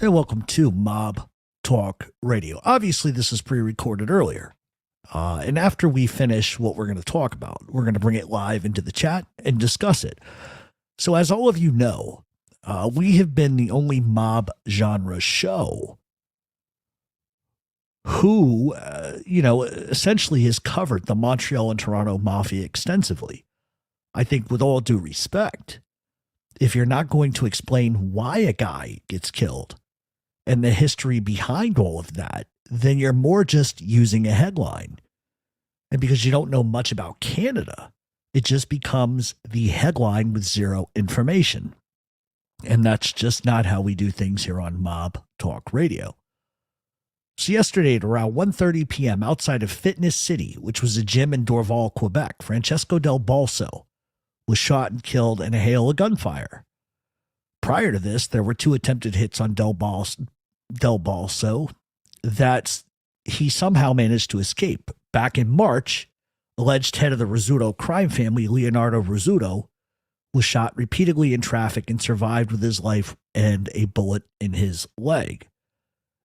and welcome to Mob Talk Radio. Obviously, this is pre-recorded earlier. And after we finish what we're going to talk about, we're going to bring it live into the chat and discuss it. So as all of you know, we have been the only mob genre show who, essentially has covered the Montreal and Toronto mafia extensively. I think with all due respect, if you're not going to explain why a guy gets killed and the history behind all of that, then you're more just using a headline. And because you don't know much about Canada, it just becomes the headline with zero information. And that's just not how we do things here on Mob Talk Radio. So yesterday at around 1:30 p.m. outside of Fitness City, which was a gym in Dorval, Quebec, Francesco Del Balso was shot and killed in a hail of gunfire. Prior to this, there were two attempted hits on Del Balso that he somehow managed to escape. Back in March, alleged head of the Rizzuto crime family, Leonardo Rizzuto, was shot repeatedly in traffic and survived with his life and a bullet in his leg.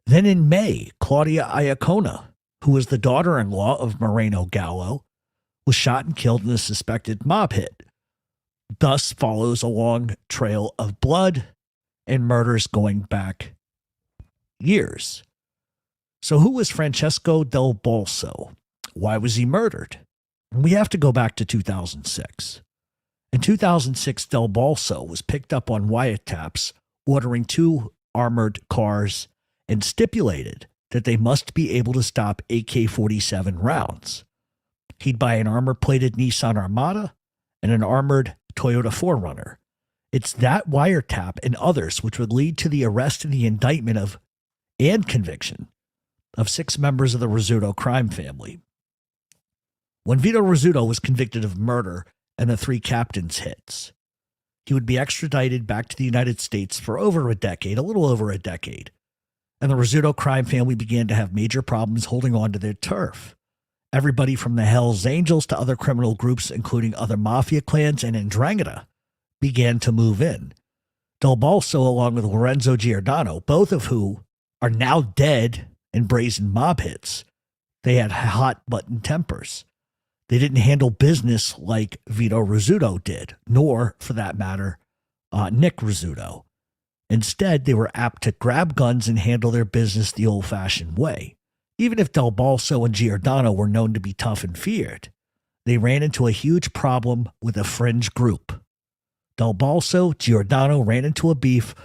Then in May, Claudia Iacona, who was the daughter-in-law of Moreno Gallo, was shot and killed in a suspected mob hit. Thus follows a long trail of blood and murders going back years. So who was Francesco Del Balso? Why was he murdered? We have to go back to 2006. In 2006, Del Balso was picked up on wiretaps ordering two armored cars and stipulated that they must be able to stop AK-47 rounds. He'd buy an armor-plated Nissan Armada and an armored Toyota 4Runner. It's that wiretap and others which would lead to the arrest and the indictment of and conviction of 6 members of the Rizzuto crime family. When Vito Rizzuto was convicted of murder and the 3 captains' hits, he would be extradited back to the United States for over a decade, a little over a decade. And the Rizzuto crime family began to have major problems holding on to their turf. Everybody from the Hells Angels to other criminal groups, including other mafia clans and 'Ndrangheta, began to move in. Del Balso, along with Lorenzo Giordano, both of who are now dead in brazen mob hits, they had hot-button tempers. They didn't handle business like Vito Rizzuto did, nor, for that matter, Nick Rizzuto. Instead, they were apt to grab guns and handle their business the old-fashioned way. Even if Del Balso and Giordano were known to be tough and feared, they ran into a huge problem with a fringe group. Del Balso, Giordano ran into a beef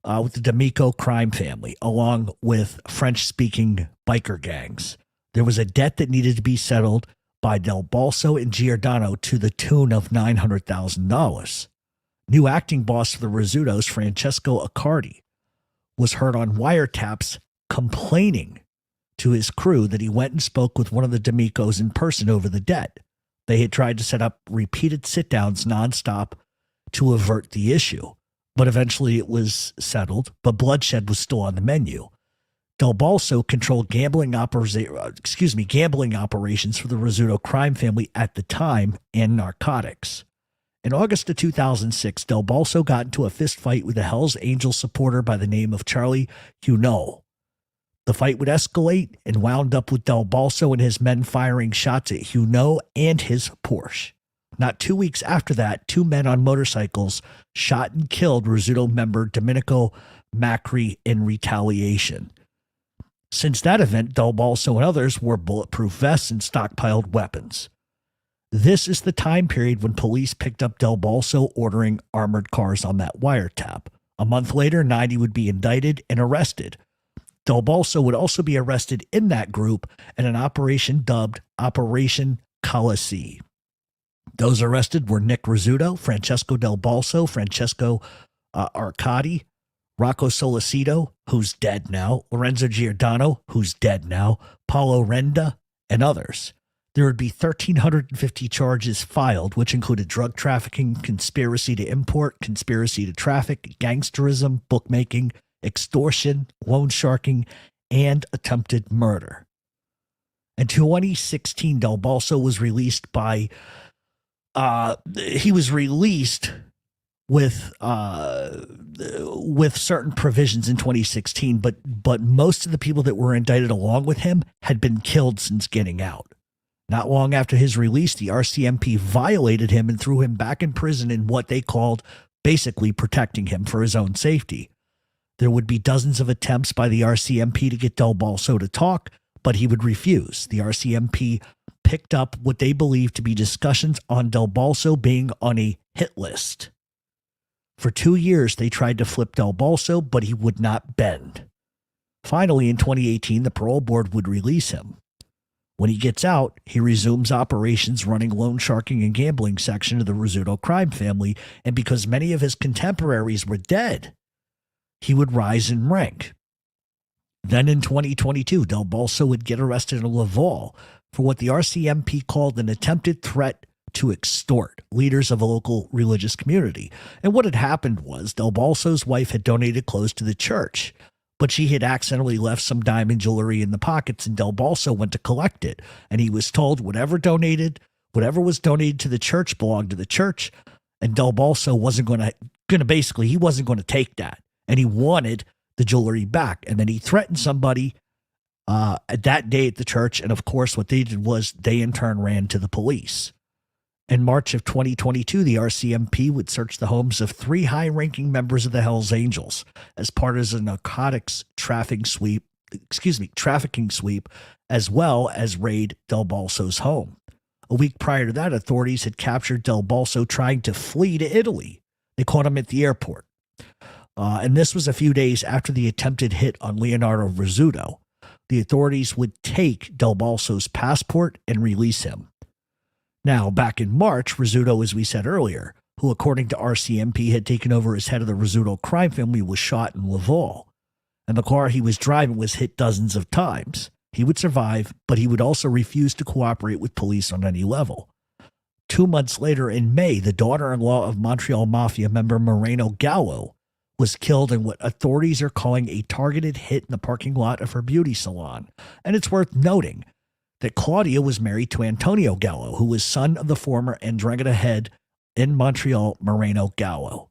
with the D'Amico crime family, along with French-speaking biker gangs. There was a debt that needed to be settled by Del Balso and Giordano to the tune of $900,000. New acting boss for the Rizzutos, Francesco Accardi, was heard on wiretaps complaining to his crew that he went and spoke with one of the D'Amicos in person over the debt. They had tried to set up repeated sit-downs nonstop to avert the issue, but eventually it was settled, but bloodshed was still on the menu. Del Balso controlled gambling operations for the Rizzuto crime family at the time and narcotics. In August of 2006, Del Balso got into a fistfight with a Hells Angels supporter by the name of Charlie Huneau. The fight would escalate and wound up with Del Balso and his men firing shots at Huneau and his Porsche. Not 2 weeks after that, 2 men on motorcycles shot and killed Rizzuto member Domenico Macri in retaliation. Since that event, Del Balso and others wore bulletproof vests and stockpiled weapons. This is the time period when police picked up Del Balso ordering armored cars on that wiretap. A month later, 90 would be indicted and arrested. Del Balso would also be arrested in that group in an operation dubbed Operation Colossi. Those arrested were Nick Rizzuto, Francesco Del Balso, Francesco Arcadi, Rocco Solicito, who's dead now, Lorenzo Giordano, who's dead now, Paulo Renda, and others. There would be 1,350 charges filed, which included drug trafficking, conspiracy to import, conspiracy to traffic, gangsterism, bookmaking, extortion, loan sharking, and attempted murder. In 2016, Del Balso was released with certain provisions in 2016, but most of the people that were indicted along with him had been killed since getting out. Not long after his release, the RCMP violated him and threw him back in prison in what they called basically protecting him for his own safety. There would be dozens of attempts by the RCMP to get Del Balso to talk, but he would refuse. The RCMP picked up what they believed to be discussions on Del Balso being on a hit list. For 2 years, they tried to flip Del Balso, but he would not bend. Finally, in 2018, the parole board would release him. When he gets out, he resumes operations running loan sharking and gambling section of the Rizzuto crime family, and because many of his contemporaries were dead, he would rise in rank. Then in 2022, Del Balso would get arrested in Laval for what the RCMP called an attempted threat to extort leaders of a local religious community. And what had happened was Del Balso's wife had donated clothes to the church, but she had accidentally left some diamond jewelry in the pockets, and Del Balso went to collect it. And he was told whatever was donated to the church belonged to the church, and Del Balso wasn't going to take that. And he wanted the jewelry back. And then he threatened somebody that day at the church. And of course, what they did was they in turn ran to the police. In March of 2022, the RCMP would search the homes of 3 high-ranking members of the Hells Angels as part of a narcotics trafficking sweep, as well as raid Del Balso's home. A week prior to that, authorities had captured Del Balso trying to flee to Italy. They caught him at the airport. And this was a few days after the attempted hit on Leonardo Rizzuto. The authorities would take Del Balso's passport and release him. Now, back in March, Rizzuto, as we said earlier, who according to RCMP had taken over as head of the Rizzuto crime family, was shot in Laval. And the car he was driving was hit dozens of times. He would survive, but he would also refuse to cooperate with police on any level. 2 months later, in May, the daughter-in-law of Montreal mafia member Moreno Gallo was killed in what authorities are calling a targeted hit in the parking lot of her beauty salon. And it's worth noting that Claudia was married to Antonio Gallo, who was son of the former Andrangheta head in Montreal, Moreno Gallo.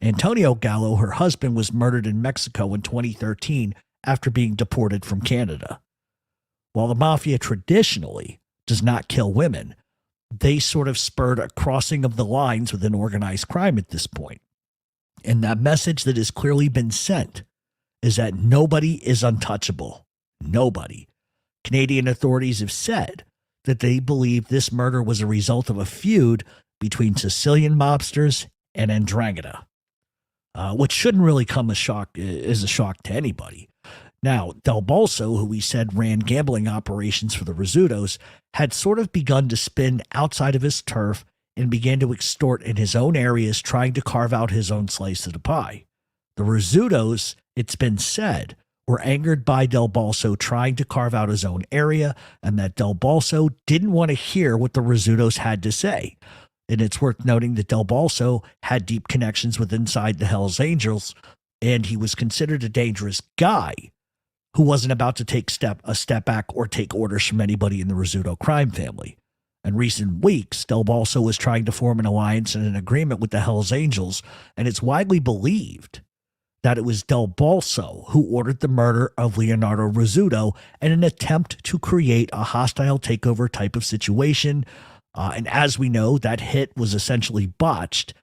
Antonio Gallo, her husband, was murdered in Mexico in 2013 after being deported from Canada. While the mafia traditionally does not kill women, they sort of spurred a crossing of the lines within organized crime at this point. And that message that has clearly been sent is that nobody is untouchable. Nobody. Canadian authorities have said that they believe this murder was a result of a feud between Sicilian mobsters and Andrangheta, which shouldn't really come as a shock to anybody. Now, Del Balso, who we said ran gambling operations for the Rizzutos, had sort of begun to spin outside of his turf and began to extort in his own areas, trying to carve out his own slice of the pie. The Rizzutos, it's been said, were angered by Del Balso trying to carve out his own area, and that Del Balso didn't want to hear what the Rizzutos had to say. And it's worth noting that Del Balso had deep connections with inside the Hells Angels, and he was considered a dangerous guy who wasn't about to take a step back or take orders from anybody in the Rizzuto crime family. In recent weeks, Del Balso was trying to form an alliance and an agreement with the Hells Angels, and it's widely believed that it was Del Balso who ordered the murder of Leonardo Rizzuto in an attempt to create a hostile takeover type of situation. And as we know, that hit was essentially botched,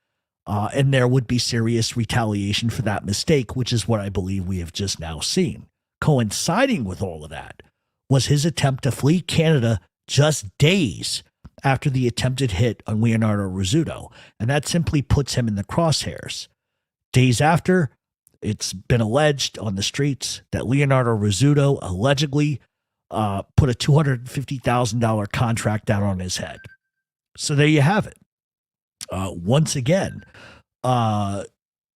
and there would be serious retaliation for that mistake, which is what I believe we have just now seen. Coinciding with all of that was his attempt to flee Canada just days after the attempted hit on Leonardo Rizzuto, and that simply puts him in the crosshairs. Days after, it's been alleged on the streets that Leonardo Rizzuto allegedly put a $250,000 contract out on his head. So there you have it. Once again,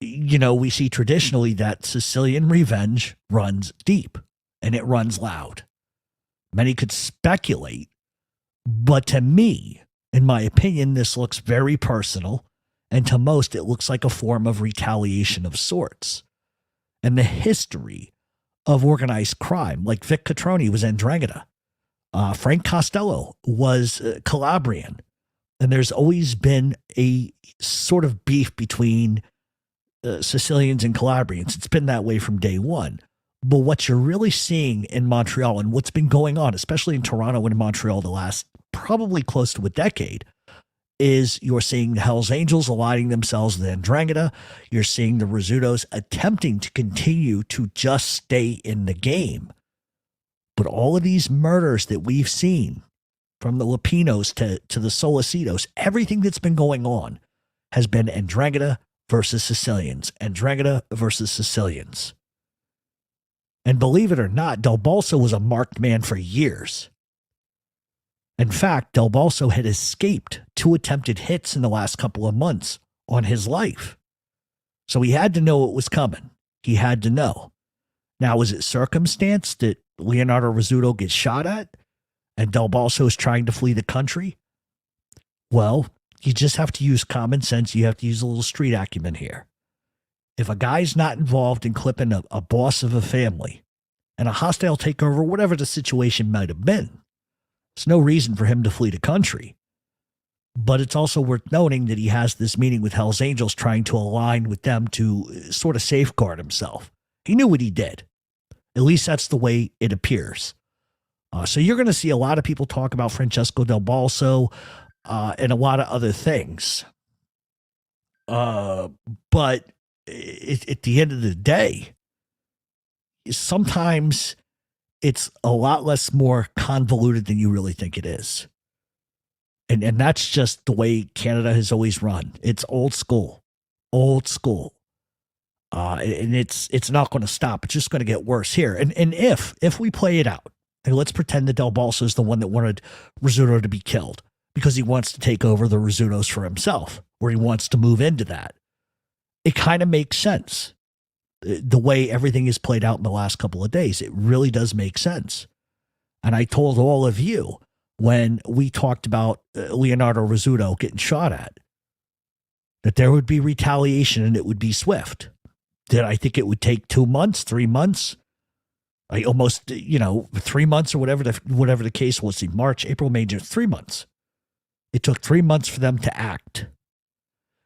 we see traditionally that Sicilian revenge runs deep and it runs loud. Many could speculate, but to me, in my opinion, this looks very personal, and to most, it looks like a form of retaliation of sorts. And the history of organized crime, like Vic Catroni was Andrangheta. Frank Costello was Calabrian. And there's always been a sort of beef between Sicilians and Calabrians. It's been that way from day one. But what you're really seeing in Montreal and what's been going on, especially in Toronto and Montreal the last probably close to a decade, is you're seeing the Hells Angels aligning themselves with Andromeda. You're seeing the Rizzutos attempting to continue to just stay in the game. But all of these murders that we've seen, from the Lupinos to the Solicitos, everything that's been going on has been Andromeda versus Sicilians, Andromeda versus Sicilians. And believe it or not, Del Balso was a marked man for years. In fact, Del Balso had escaped 2 attempted hits in the last couple of months on his life. So he had to know it was coming. He had to know. Now, is it circumstance that Leonardo Rizzuto gets shot at and Del Balso is trying to flee the country? Well, you just have to use common sense. You have to use a little street acumen here. If a guy's not involved in clipping a boss of a family and a hostile takeover, whatever the situation might have been, there's no reason for him to flee the country. But it's also worth noting that he has this meeting with Hell's Angels trying to align with them to sort of safeguard himself. He knew what he did. At least that's the way it appears. So you're going to see a lot of people talk about Francesco Del Balso and a lot of other things. But at the end of the day, sometimes it's a lot less more convoluted than you really think it is. And that's just the way Canada has always run. It's old school. And it's not going to stop. It's just going to get worse here. And if we play it out, and let's pretend that Del Balso is the one that wanted Rizzuto to be killed because he wants to take over the Rizzutos for himself, or he wants to move into that. It kind of makes sense. The way everything is played out in the last couple of days, it really does make sense. And I told all of you when we talked about Leonardo Rizzuto getting shot at, that there would be retaliation and it would be swift. Did I think it would take 2 months, 3 months? I almost, 3 months or whatever the case was. In March, April, May, June, 3 months. It took 3 months for them to act.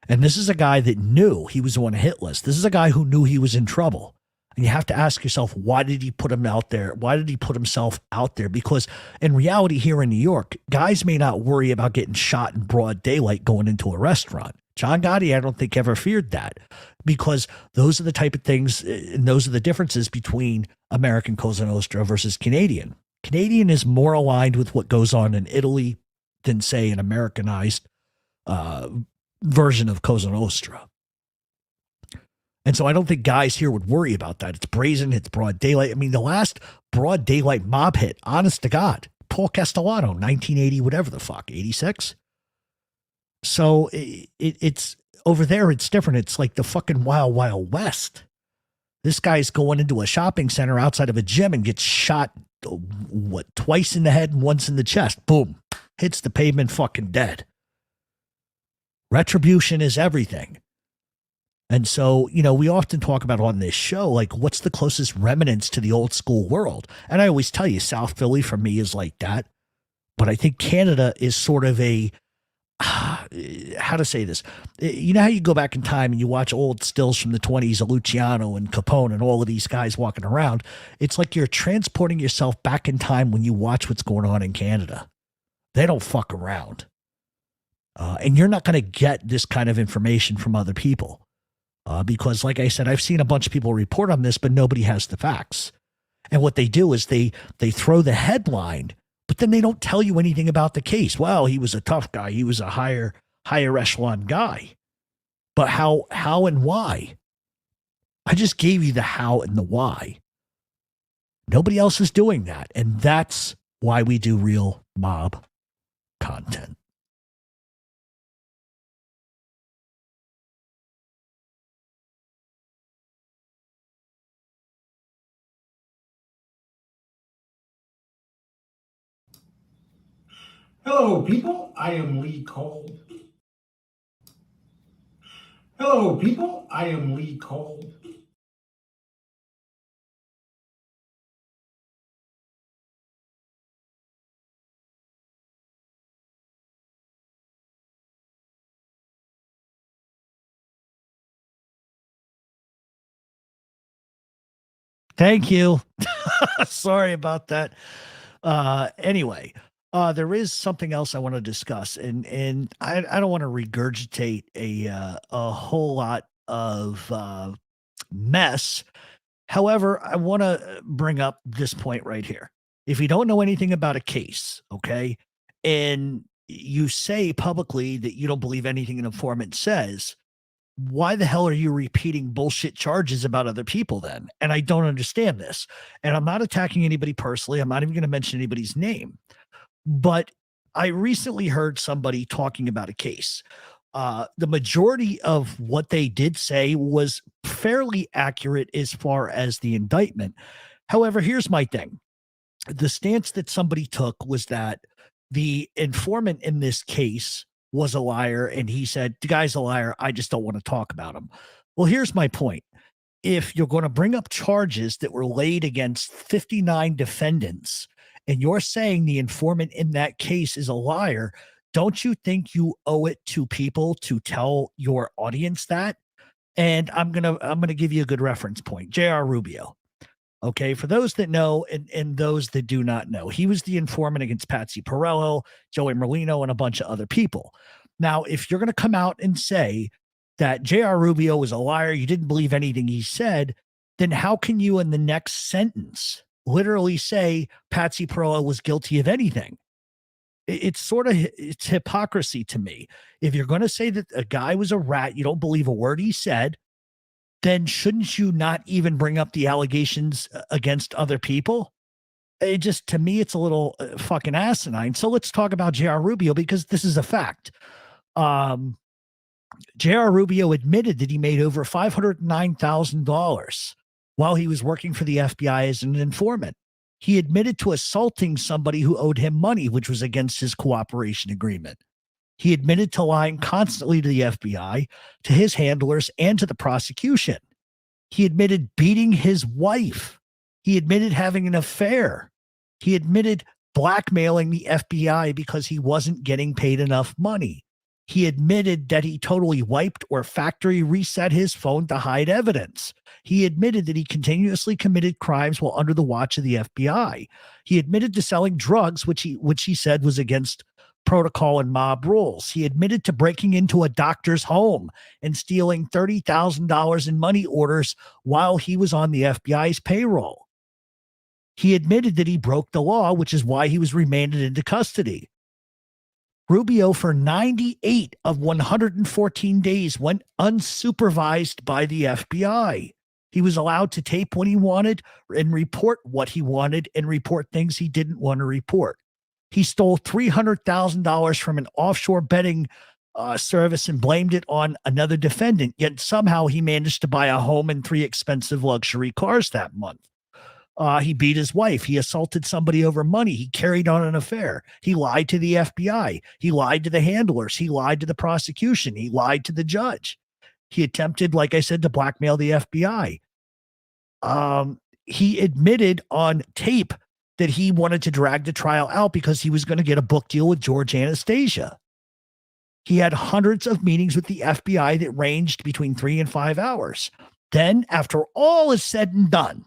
And this is a guy that knew he was on a hit list. This is a guy who knew he was in trouble. And you have to ask yourself, why did he put him out there? Why did he put himself out there? Because in reality here in New York, guys may not worry about getting shot in broad daylight going into a restaurant. John Gotti, I don't think, ever feared that, because those are the type of things, and those are the differences between American Cosa Nostra versus Canadian. Canadian is more aligned with what goes on in Italy than, say, an Americanized version of Cosa Nostra. And so I don't think guys here would worry about that. It's brazen. It's broad daylight. I mean, the last broad daylight mob hit, honest to God, Paul Castellano, 1980, whatever the fuck, 86. So it's over there. It's different. It's like the fucking wild, wild west. This guy's going into a shopping center outside of a gym and gets shot, twice in the head and once in the chest. Boom. Hits the pavement, fucking dead. Retribution is everything. And so, we often talk about on this show, like, what's the closest remnants to the old school world? And I always tell you, South Philly for me is like that. But I think Canada is sort of a, how to say this? You know how you go back in time and you watch old stills from the 20s of Luciano and Capone and all of these guys walking around? It's like you're transporting yourself back in time when you watch what's going on in Canada. They don't fuck around. And you're not going to get this kind of information from other people. Because, like I said, I've seen a bunch of people report on this, but nobody has the facts. And what they do is they throw the headline, but then they don't tell you anything about the case. Well, he was a tough guy. He was a higher echelon guy. But how and why? I just gave you the how and the why. Nobody else is doing that. And that's why we do real mob content. Hello, people. I am Lee Cole. Hello, people. I am Lee Cole. Thank you. Sorry about that. Anyway, there is something else I want to discuss, and I don't want to regurgitate a whole lot of mess. However, I want to bring up this point right here. If you don't know anything about a case, okay, and you say publicly that you don't believe anything an informant says, why the hell are you repeating bullshit charges about other people then? And I don't understand this. And I'm not attacking anybody personally. I'm not even going to mention anybody's name. But I recently heard somebody talking about a case. The majority of what they did say was fairly accurate as far as the indictment. However, here's my thing. The stance that somebody took was that the informant in this case was a liar, and he said, the guy's a liar. I just don't want to talk about him. Well, here's my point. If you're going to bring up charges that were laid against 59 defendants, and you're saying the informant in that case is a liar, don't you think you owe it to people to tell your audience that? And I'm gonna give you a good reference point. J.R. Rubio. Okay, for those that know and those that do not know, he was the informant against Patsy Parole, Joey Merlino, and a bunch of other people. Now, if you're going to come out and say that J.R. Rubio was a liar, you didn't believe anything he said, then how can you in the next sentence literally say Patsy Parole was guilty of anything? It's hypocrisy to me. If you're going to say that a guy was a rat, you don't believe a word he said, then shouldn't you not even bring up the allegations against other people? It just, to me, it's a little fucking asinine. So let's talk about J.R. Rubio because this is a fact. Um, J.R. Rubio admitted that he made over $509,000 while he was working for the FBI as an informant. He admitted to assaulting somebody who owed him money, which was against his cooperation agreement. He admitted to lying constantly to the FBI, to his handlers, and to the prosecution. He admitted beating his wife. He admitted having an affair. He admitted blackmailing the FBI because he wasn't getting paid enough money. He admitted that he totally wiped or factory reset his phone to hide evidence. He admitted that he continuously committed crimes while under the watch of the FBI. He admitted to selling drugs, which he said was against protocol and mob rules. He admitted to breaking into a doctor's home and stealing $30,000 in money orders while he was on the FBI's payroll. He admitted that he broke the law, which is why he was remanded into custody. Rubio, for 98 of 114 days, went unsupervised by the FBI. He was allowed to tape when he wanted and report what he wanted and report things he didn't want to report. He stole $300,000 from an offshore betting service and blamed it on another defendant, yet somehow he managed to buy a home and 3 expensive luxury cars that month. He beat his wife. He assaulted somebody over money. He carried on an affair. He lied to the FBI. He lied to the handlers. He lied to the prosecution. He lied to the judge. He attempted, like I said, to blackmail the FBI. He admitted on tape that he wanted to drag the trial out because he was going to get a book deal with George Anastasia. He had hundreds of meetings with the FBI that ranged between 3 and 5 hours. Then, after all is said and done,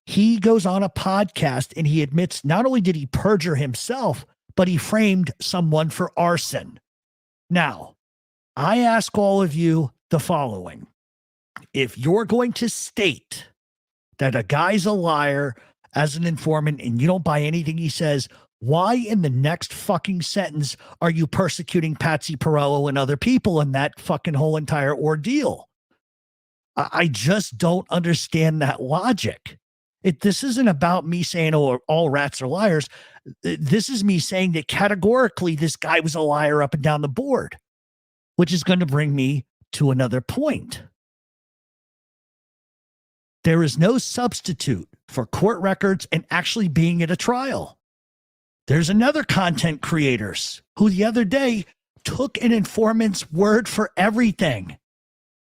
he goes on a podcast and he admits not only did he perjure himself, but he framed someone for arson. Now, I ask all of you the following. If you're going to state that a guy's a liar as an informant and you don't buy anything he says, why in the next fucking sentence are you persecuting Patsy Parole and other people in that fucking whole entire ordeal? I just don't understand that logic. This isn't about me saying, oh, all rats are liars. This is me saying that categorically this guy was a liar up and down the board, which is going to bring me to another point. There is no substitute for court records and actually being at a trial. There's another content creators who the other day took an informant's word for everything,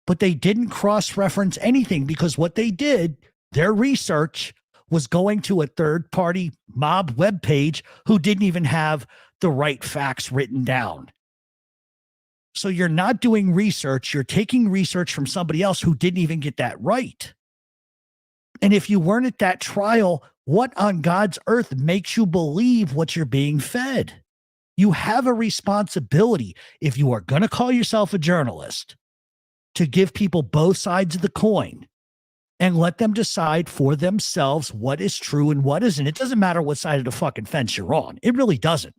but they didn't cross-reference anything because what they did, their research was going to a third-party mob webpage who didn't even have the right facts written down. So you're not doing research. You're taking research from somebody else who didn't even get that right. And if you weren't at that trial, what on God's earth makes you believe what you're being fed? You have a responsibility, if you are going to call yourself a journalist, to give people both sides of the coin and let them decide for themselves what is true and what isn't. It doesn't matter what side of the fucking fence you're on. It really doesn't.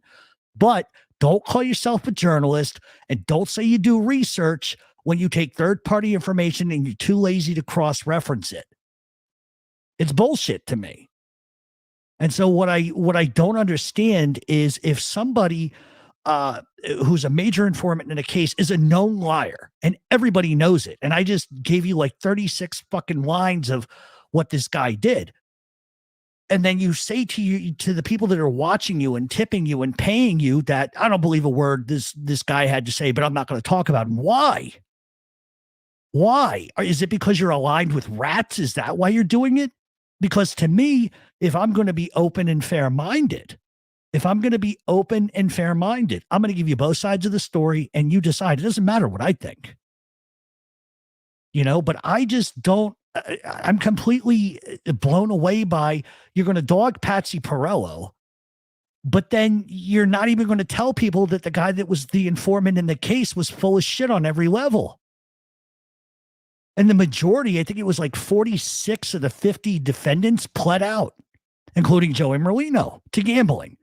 But don't call yourself a journalist and don't say you do research when you take third-party information and you're too lazy to cross-reference it. It's bullshit to me. And so what I don't understand is if somebody who's a major informant in a case is a known liar and everybody knows it, and I just gave you like 36 fucking lines of what this guy did, and then you say to the people that are watching you and tipping you and paying you that I don't believe a word this guy had to say, but I'm not going to talk about him. Why? Why? Is it because you're aligned with rats? Is that why you're doing it? Because to me, if I'm going to be open and fair-minded, I'm going to give you both sides of the story and you decide. It doesn't matter what I think. But I just don't, I'm completely blown away by, you're going to dog Patsy Parole, but then you're not even going to tell people that the guy that was the informant in the case was full of shit on every level. And the majority, I think it was like 46 of the 50 defendants pled out, including Joey Merlino, to gambling.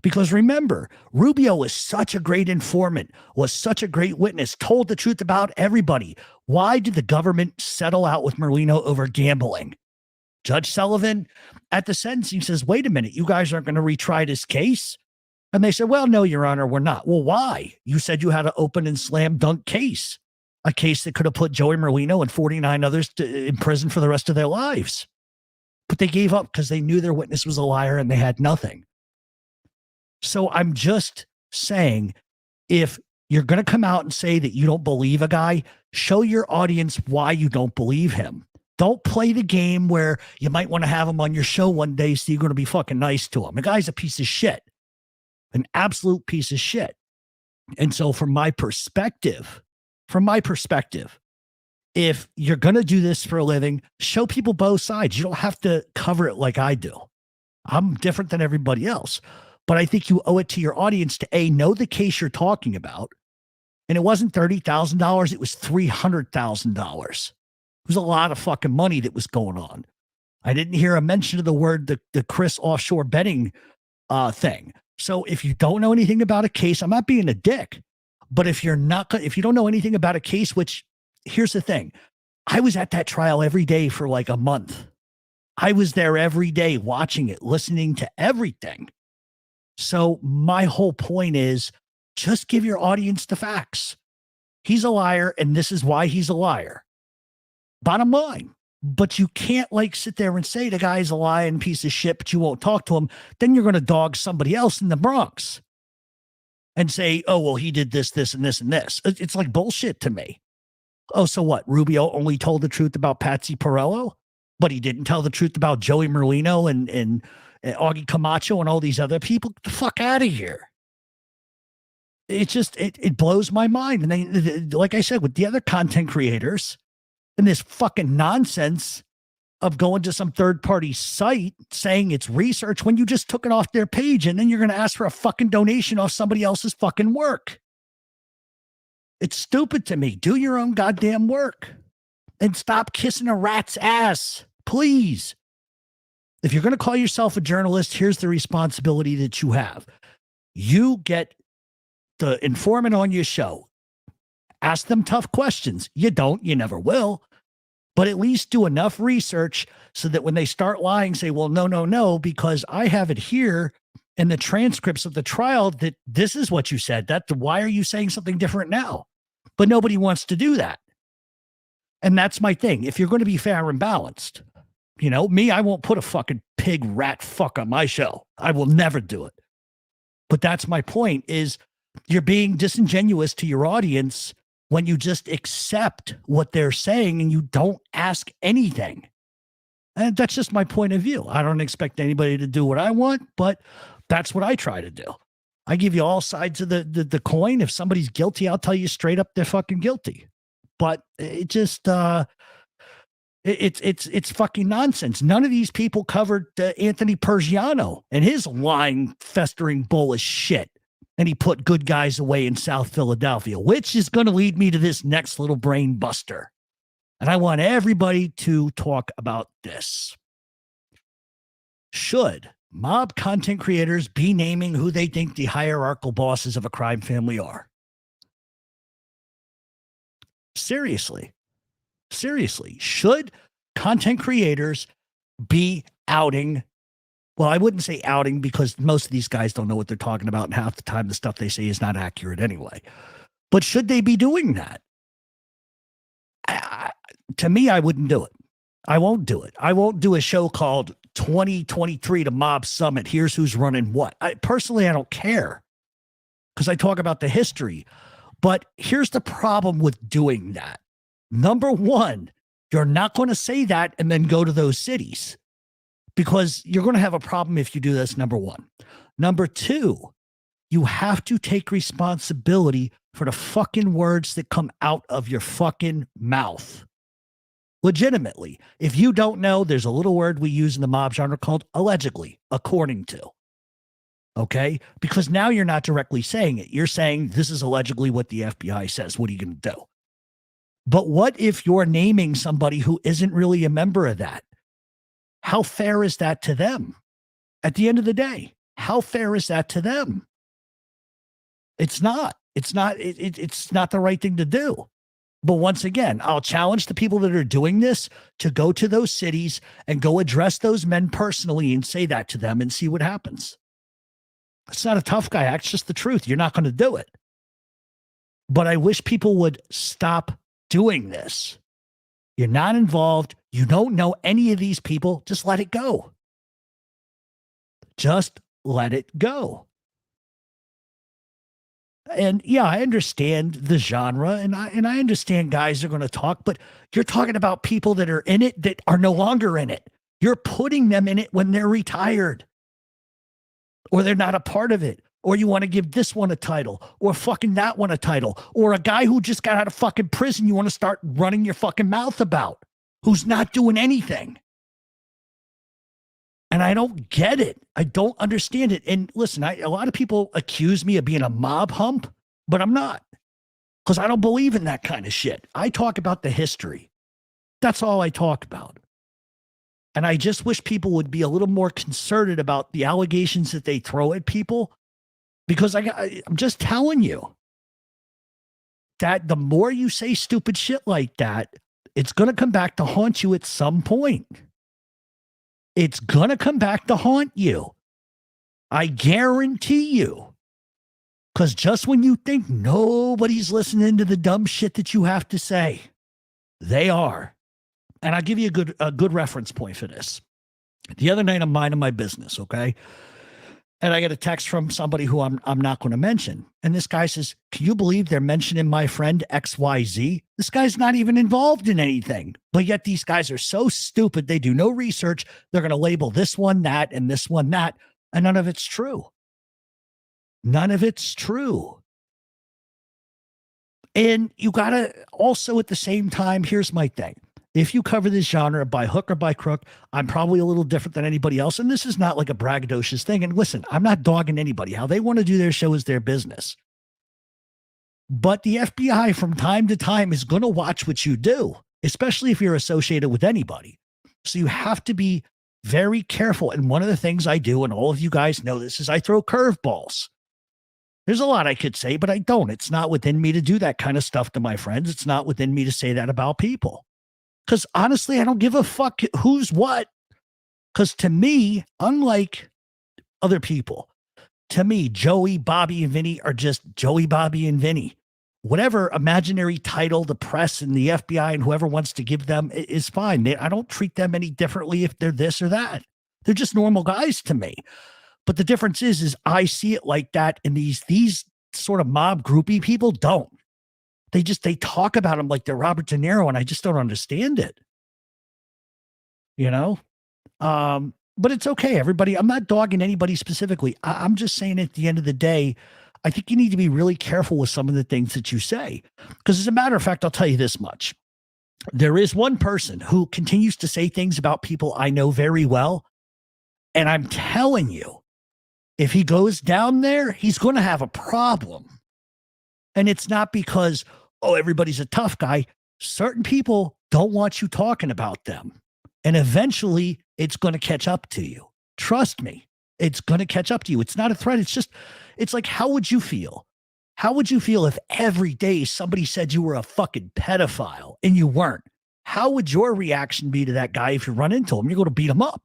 Because remember, Rubio was such a great informant, was such a great witness, told the truth about everybody. Why did the government settle out with Merlino over gambling? Judge Sullivan at the sentencing says, wait a minute, you guys aren't going to retry this case? And they said, well, no, Your Honor, we're not. Well, why? You said you had an open and slam dunk case, a case that could have put Joey Merlino and 49 others in prison for the rest of their lives. But they gave up because they knew their witness was a liar and they had nothing. So I'm just saying, if you're going to come out and say that you don't believe a guy, show your audience why you don't believe him. Don't play the game where you might want to have him on your show one day so you're going to be fucking nice to him. The guy's a piece of shit, an absolute piece of shit. And so from my perspective, if you're going to do this for a living, show people both sides. You don't have to cover it like I do. I'm different than everybody else. But I think you owe it to your audience to know the case you're talking about. And it wasn't $30,000. It was $300,000. It was a lot of fucking money that was going on. I didn't hear a mention of the word, the Chris offshore betting thing. So if you don't know anything about a case, I'm not being a dick, but if you don't know anything about a case, which here's the thing, I was at that trial every day for like a month. I was there every day watching it, listening to everything. So my whole point is just give your audience the facts. He's a liar, and this is why he's a liar. Bottom line. But you can't sit there and say the guy's a lying piece of shit, but you won't talk to him. Then you're going to dog somebody else in the Bronx and say, oh, well, he did this, this, and this, and this. It's like bullshit to me. Oh, so what? Rubio only told the truth about Patsy Parole, but he didn't tell the truth about Joey Merlino and Augie Camacho and all these other people. Get the fuck out of here. It just, it blows my mind. And then, like I said, with the other content creators and this fucking nonsense of going to some third-party site saying it's research when you just took it off their page, and then you're going to ask for a fucking donation off somebody else's fucking work. It's stupid to me. Do your own goddamn work and stop kissing a rat's ass, please. If you're going to call yourself a journalist, here's the responsibility that you have. You get the informant on your show. Ask them tough questions. You don't, you never will. But at least do enough research so that when they start lying, say, well, no, because I have it here in the transcripts of the trial that this is what you said. Why are you saying something different now? But nobody wants to do that. And that's my thing. If you're going to be fair and balanced, me, I won't put a fucking pig rat fuck on my show. I will never do it. But that's my point, is you're being disingenuous to your audience when you just accept what they're saying and you don't ask anything. And that's just my point of view. I don't expect anybody to do what I want, but that's what I try to do. I give you all sides of the coin. If somebody's guilty, I'll tell you straight up they're fucking guilty. But it just, It's fucking nonsense. None of these people covered Anthony Pergiano and his lying, festering bull of shit. And he put good guys away in South Philadelphia, which is going to lead me to this next little brain buster. And I want everybody to talk about this. Should mob content creators be naming who they think the hierarchical bosses of a crime family are? Seriously. Should content creators be outing? Well, I wouldn't say outing because most of these guys don't know what they're talking about. And half the time the stuff they say is not accurate anyway. But should they be doing that? To me, I wouldn't do it. I won't do it. I won't do a show called 2023 to Mob Summit. Here's who's running what. Personally, I don't care because I talk about the history. But here's the problem with doing that. Number one, you're not going to say that and then go to those cities because you're going to have a problem if you do this, number one. Number two, you have to take responsibility for the fucking words that come out of your fucking mouth. Legitimately. If you don't know, there's a little word we use in the mob genre called allegedly, according to. Okay? Because now you're not directly saying it. You're saying this is allegedly what the FBI says. What are you going to do? But what if you're naming somebody who isn't really a member of that? How fair is that to them? At the end of the day, how fair is that to them? It's not. It's not the right thing to do. But once again, I'll challenge the people that are doing this to go to those cities and go address those men personally and say that to them and see what happens. It's not a tough guy act, it's just the truth. You're not going to do it. But I wish people would stop doing this. You're not involved. You don't know any of these people. Just let it go. Just let it go. And yeah, I understand the genre and I understand guys are going to talk, but you're talking about people that are in it that are no longer in it. You're putting them in it when they're retired or they're not a part of it. Or you want to give this one a title or fucking that one a title or a guy who just got out of fucking prison you want to start running your fucking mouth about who's not doing anything. And I don't get it. I don't understand it. And listen, a lot of people accuse me of being a mob hump, but I'm not because I don't believe in that kind of shit. I talk about the history. That's all I talk about. And I just wish people would be a little more concerted about the allegations that they throw at people. Because I'm just telling you that the more you say stupid shit like that, it's going to come back to haunt you at some point. It's going to come back to haunt you. I guarantee you. Because just when you think nobody's listening to the dumb shit that you have to say, they are. And I'll give you a good reference point for this. The other night I'm minding my business, okay? And I get a text from somebody who I'm not going to mention. And this guy says, can you believe they're mentioning my friend XYZ? This guy's not even involved in anything. But yet these guys are so stupid. They do no research. They're going to label this one that and this one that. And none of it's true. None of it's true. And you got to also at the same time, here's my thing. If you cover this genre by hook or by crook, I'm probably a little different than anybody else. And this is not like a braggadocious thing. And listen, I'm not dogging anybody. How they want to do their show is their business. But the FBI from time to time is going to watch what you do, especially if you're associated with anybody. So you have to be very careful. And one of the things I do, and all of you guys know this, is I throw curveballs. There's a lot I could say, but I don't. It's not within me to do that kind of stuff to my friends. It's not within me to say that about people. Because honestly, I don't give a fuck who's what. Because to me, unlike other people, to me, Joey, Bobby, and Vinny are just Joey, Bobby, and Vinny. Whatever imaginary title the press and the FBI and whoever wants to give them is fine. I don't treat them any differently if they're this or that. They're just normal guys to me. But the difference is I see it like that, and these sort of mob groupie people don't. They talk about them like they're Robert De Niro, and I just don't understand it. You know? But it's okay, everybody. I'm not dogging anybody specifically. I'm just saying at the end of the day, I think you need to be really careful with some of the things that you say. Because as a matter of fact, I'll tell you this much. There is one person who continues to say things about people I know very well. And I'm telling you, if he goes down there, he's going to have a problem. And it's not because, oh, everybody's a tough guy. Certain people don't want you talking about them. And eventually it's going to catch up to you. Trust me, it's going to catch up to you. It's not a threat. It's like, how would you feel? How would you feel if every day somebody said you were a fucking pedophile and you weren't? How would your reaction be to that guy if you run into him? You're going to beat him up.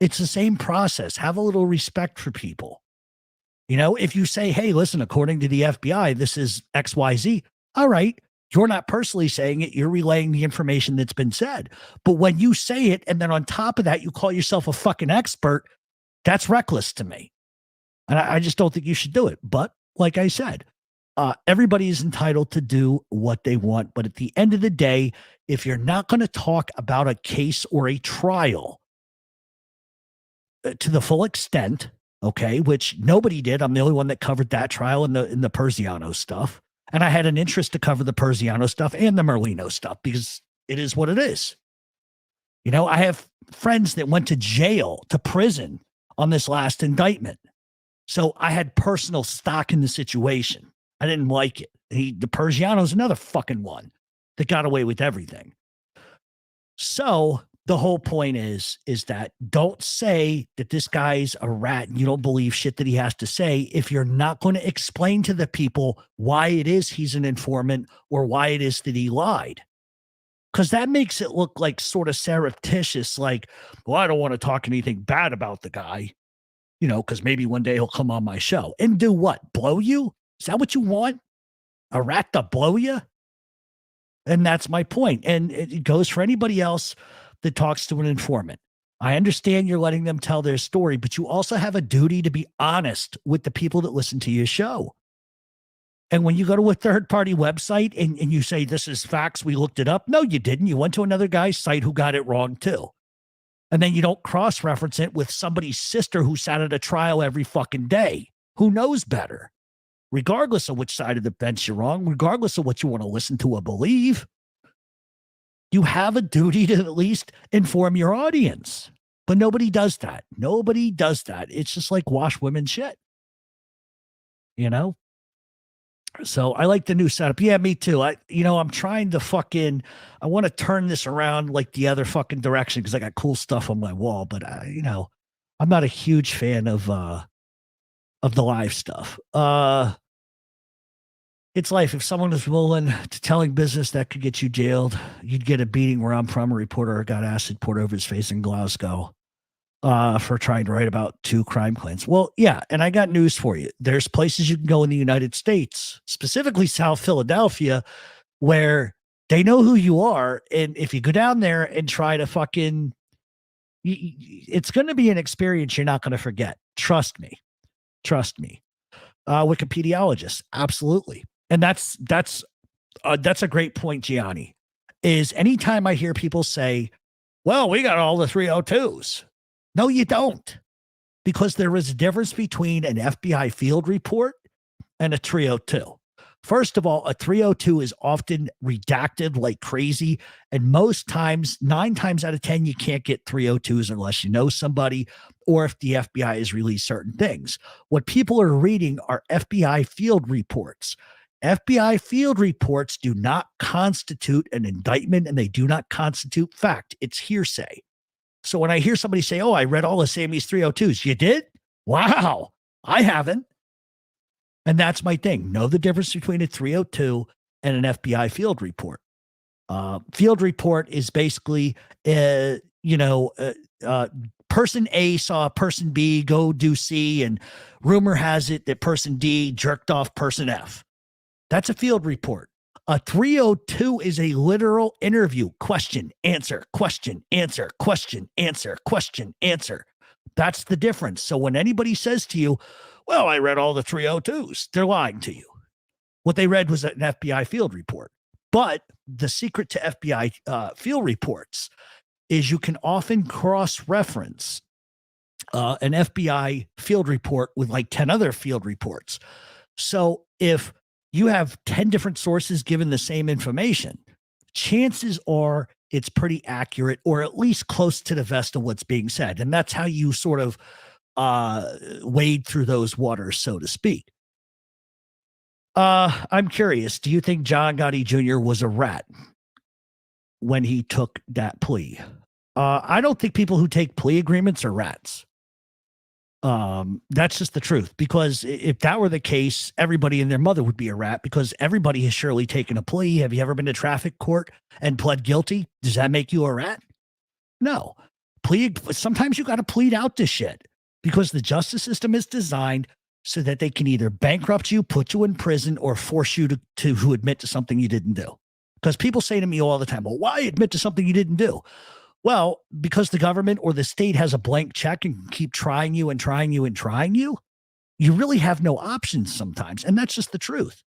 It's the same process. Have a little respect for people. You know, if you say, hey, listen, according to the FBI, this is XYZ. All right. You're not personally saying it. You're relaying the information that's been said. But when you say it, and then on top of that, you call yourself a fucking expert, that's reckless to me. And I just don't think you should do it. But like I said, everybody is entitled to do what they want. But at the end of the day, if you're not going to talk about a case or a trial to the full extent, okay, which nobody did. I'm the only one that covered that trial in the Persiano stuff. And I had an interest to cover the Persiano stuff and the Merlino stuff because it is what it is. You know, I have friends that went to jail, to prison on this last indictment. So I had personal stock in the situation. I didn't like it. The Persiano is another fucking one that got away with everything. So the whole point is that don't say that this guy's a rat and you don't believe shit that he has to say if you're not going to explain to the people why it is he's an informant or why it is that he lied. Because that makes it look like sort of surreptitious, like, well, I don't want to talk anything bad about the guy, you know, because maybe one day he'll come on my show. And do what? Blow you? Is that what you want? A rat to blow you? And that's my point. And it goes for anybody else that talks to an informant. I understand you're letting them tell their story, but you also have a duty to be honest with the people that listen to your show. And when you go to a third-party website and you say, this is facts, we looked it up. No, you didn't. You went to another guy's site who got it wrong too. And then you don't cross-reference it with somebody's sister who sat at a trial every fucking day, who knows better, regardless of which side of the fence you're on, regardless of what you want to listen to or believe. You have a duty to at least inform your audience. But nobody does that. Nobody does that. It's just like wash women shit. You know? So I like the new setup. Yeah, me too. I'm trying to I want to turn this around like the other fucking direction because I got cool stuff on my wall. But, I'm not a huge fan of the live stuff. It's life. If someone is willing to telling business that could get you jailed, you'd get a beating. Where I'm from, a reporter got acid poured over his face in Glasgow for trying to write about 2 crime claims. Well, yeah, and I got news for you. There's places you can go in the United States, specifically South Philadelphia, where they know who you are. And if you go down there and try to it's going to be an experience you're not going to forget. Trust me. Wikipediologist, absolutely. And that's a great point, Gianni, is anytime I hear people say, well, we got all the 302s. No, you don't. Because there is a difference between an FBI field report and a 302. First of all, a 302 is often redacted like crazy. And most times, 9 times out of 10, you can't get 302s unless you know somebody or if the FBI has released certain things. What people are reading are FBI field reports. FBI field reports do not constitute an indictment and they do not constitute fact. It's hearsay. So when I hear somebody say, oh, I read all of Sammy's 302s, you did? Wow, I haven't. And that's my thing. Know the difference between a 302 and an FBI field report. Field report is basically, person A saw person B go do C, and rumor has it that person D jerked off person F. That's a field report. A 302 is a literal interview. Question, answer, question, answer, question, answer, question, answer. That's the difference. So when anybody says to you, well, I read all the 302s, they're lying to you. What they read was an FBI field report. But the secret to FBI field reports is you can often cross-reference an FBI field report with like 10 other field reports. So if you have 10 different sources given the same information, chances are it's pretty accurate, or at least close to the vest of what's being said. And that's how you sort of wade through those waters, so to speak. I'm curious. Do you think John Gotti Jr. was a rat when he took that plea? I don't think people who take plea agreements are rats. That's just the truth. Because if that were the case, everybody and their mother would be a rat, because everybody has surely taken a plea. Have you ever been to traffic court and pled guilty? Does that make you a rat? No. Sometimes you got to plead out this shit, because the justice system is designed so that they can either bankrupt you, put you in prison, or force you to admit to something you didn't do. Because people say to me all the time, well, why admit to something you didn't do? Well, because the government or the state has a blank check and can keep trying you and trying you and trying you. You really have no options sometimes. And that's just the truth.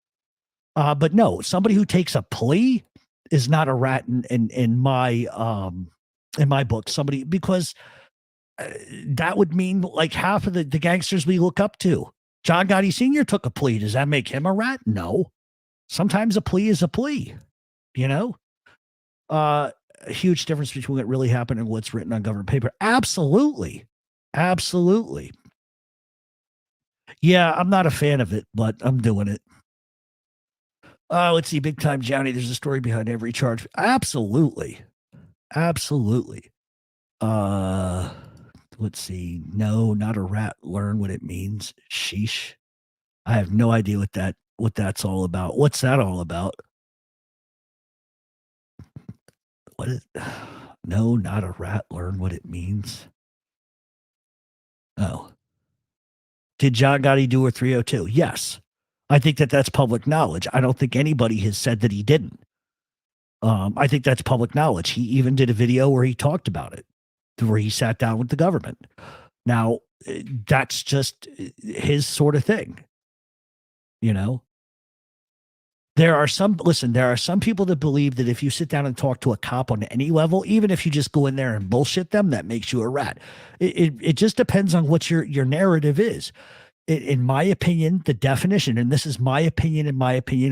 But no, somebody who takes a plea is not a rat in my book. Somebody, because that would mean like half of the gangsters we look up to. John Gotti Sr. took a plea. Does that make him a rat? No. Sometimes a plea is a plea, you know? A huge difference between what really happened and what's written on government paper. Absolutely. Absolutely. Yeah, I'm not a fan of it, but I'm doing it. Let's see. Big Time Johnny. There's a story behind every charge. Absolutely. Absolutely. Let's see. No, not a rat. Learn what it means. Sheesh. I have no idea what that's all about. What's that all about? What is no, not a rat. Learn what it means. Oh. Did John Gotti do a 302? Yes. I think that's public knowledge. I don't think anybody has said that he didn't. I think that's public knowledge. He even did a video where he talked about it, where he sat down with the government. Now, that's just his sort of thing. You know? There are some people that believe that if you sit down and talk to a cop on any level, even if you just go in there and bullshit them, that makes you a rat. It just depends on what your narrative is. In my opinion, the definition, and this is my opinion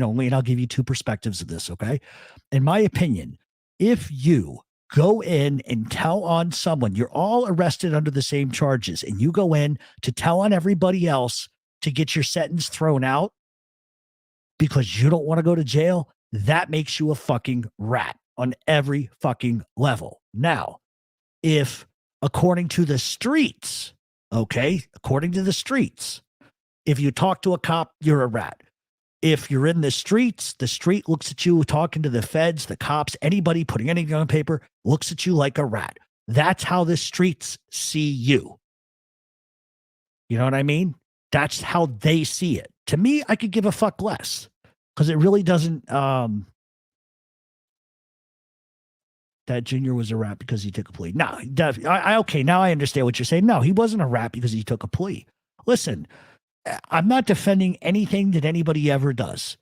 only, and I'll give you two perspectives of this, okay? In my opinion, if you go in and tell on someone, you're all arrested under the same charges, and you go in to tell on everybody else to get your sentence thrown out, because you don't want to go to jail, that makes you a fucking rat on every fucking level. Now, if according to the streets, according to the streets, if you talk to a cop, you're a rat. If you're in the streets, the street looks at you talking to the feds, the cops, anybody putting anything on paper looks at you like a rat. That's how the streets see you. You know what I mean? That's how they see it. To me, I could give a fuck less, because it really doesn't. That Junior was a rat because he took a plea. No, okay, now I understand what you're saying. No, he wasn't a rat because he took a plea. Listen, I'm not defending anything that anybody ever does.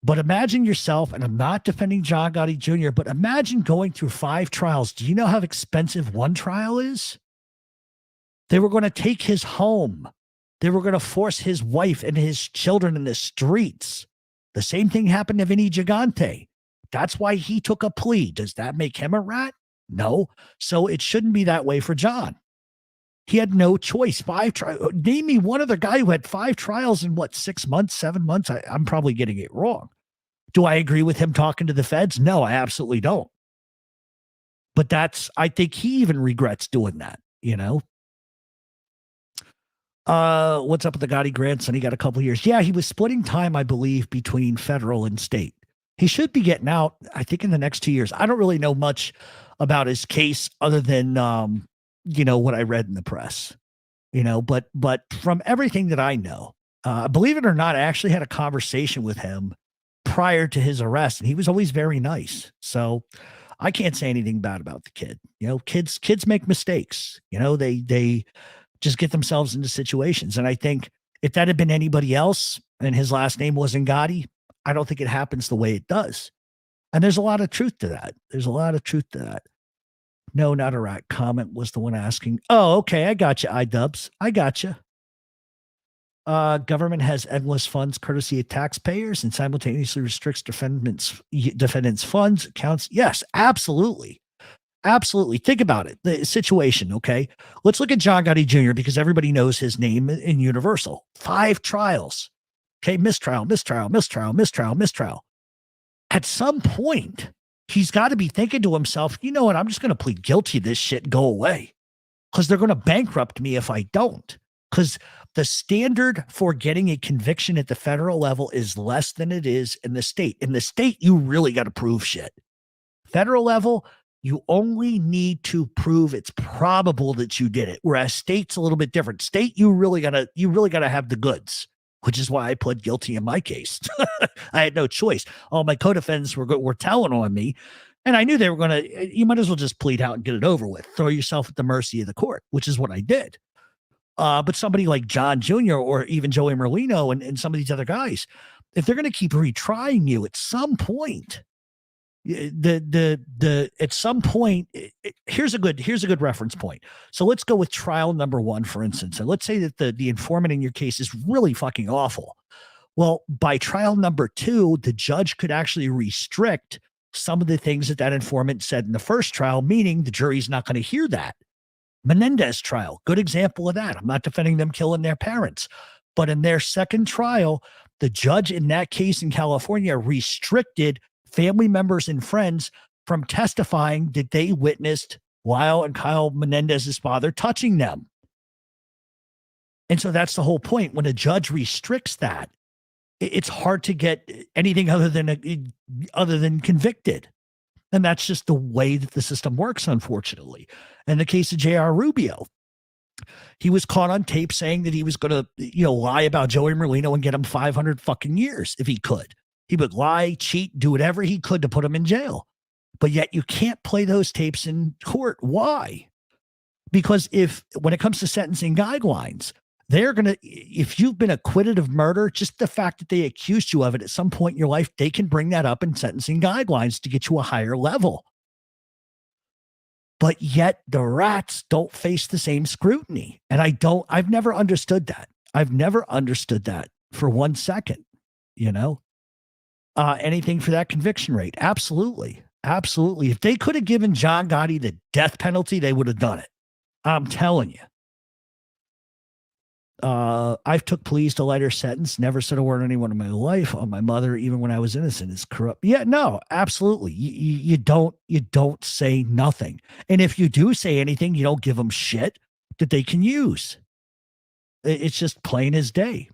But imagine yourself, and I'm not defending John Gotti Jr., but imagine going through 5 trials. Do you know how expensive one trial is? They were going to take his home. They were going to force his wife and his children in the streets. The same thing happened to Vinny Gigante. That's why he took a plea. Does that make him a rat? No. So it shouldn't be that way for John. He had no choice. 5 trials. Name me one other guy who had 5 trials in 6 months, 7 months. I'm probably getting it wrong. Do I agree with him talking to the feds? No, I absolutely don't. But I think he even regrets doing that, you know? What's up with the Gotti grandson? He got a couple years. Yeah, he was splitting time, I believe, between federal and state. He should be getting out, I think, in the next 2 years. I don't really know much about his case other than, what I read in the press, but from everything that I know, believe it or not, I actually had a conversation with him prior to his arrest, and he was always very nice. So I can't say anything bad about the kid. Kids make mistakes. They just get themselves into situations. And I think if that had been anybody else and his last name wasn't Gotti, I don't think it happens the way it does. And there's a lot of truth to that. No, not a rat. Comment was the one asking. Oh, okay. I got you, iDubbbz. I got you. Government has endless funds courtesy of taxpayers and simultaneously restricts defendants' funds accounts. Yes, absolutely. Absolutely. Think about it. The situation, okay? Let's look at John Gotti Jr. because everybody knows his name in Universal. 5 trials. Okay, mistrial, mistrial, mistrial, mistrial, mistrial. At some point, he's got to be thinking to himself, you know what? I'm just going to plead guilty to this shit and go away because they're going to bankrupt me if I don't. Because the standard for getting a conviction at the federal level is less than it is in the state. In the state, you really got to prove shit. Federal level, you only need to prove it's probable that you did it. Whereas state's a little bit different. State, you really gotta have the goods, which is why I pled guilty in my case. I had no choice. All my co-defendants were telling on me, and I knew they were gonna. You might as well just plead out and get it over with. Throw yourself at the mercy of the court, which is what I did. But somebody like John Jr. or even Joey Merlino and some of these other guys, if they're gonna keep retrying you at some point. At some point, here's a good reference point. So let's go with trial number 1, for instance, and let's say that the informant in your case is really fucking awful. Well, by trial number 2, the judge could actually restrict some of the things that informant said in the first trial, meaning the jury's not going to hear that. Menendez trial, good example of that. I'm not defending them killing their parents, but in their second trial, the judge in that case in California restricted family members and friends from testifying that they witnessed Lyle and Kyle Menendez's father touching them. And so that's the whole point. When a judge restricts that, it's hard to get anything other than convicted. And that's just the way that the system works, unfortunately. In the case of J.R. Rubio, he was caught on tape saying that he was going to, lie about Joey Merlino and get him 500 fucking years if he could. He would lie, cheat, do whatever he could to put him in jail. But yet you can't play those tapes in court. Why? Because when it comes to sentencing guidelines, if you've been acquitted of murder, just the fact that they accused you of it at some point in your life, they can bring that up in sentencing guidelines to get you a higher level. But yet the rats don't face the same scrutiny. And I've never understood that. I've never understood that for 1 second, anything for that conviction rate. Absolutely. Absolutely. If they could have given John Gotti the death penalty, they would have done it. I'm telling you. I've took pleas to lighter sentence, never said a word to anyone in my life on my mother, even when I was innocent. Is corrupt. Yeah, no, absolutely. You don't say nothing. And if you do say anything, you don't give them shit that they can use. It's just plain as day.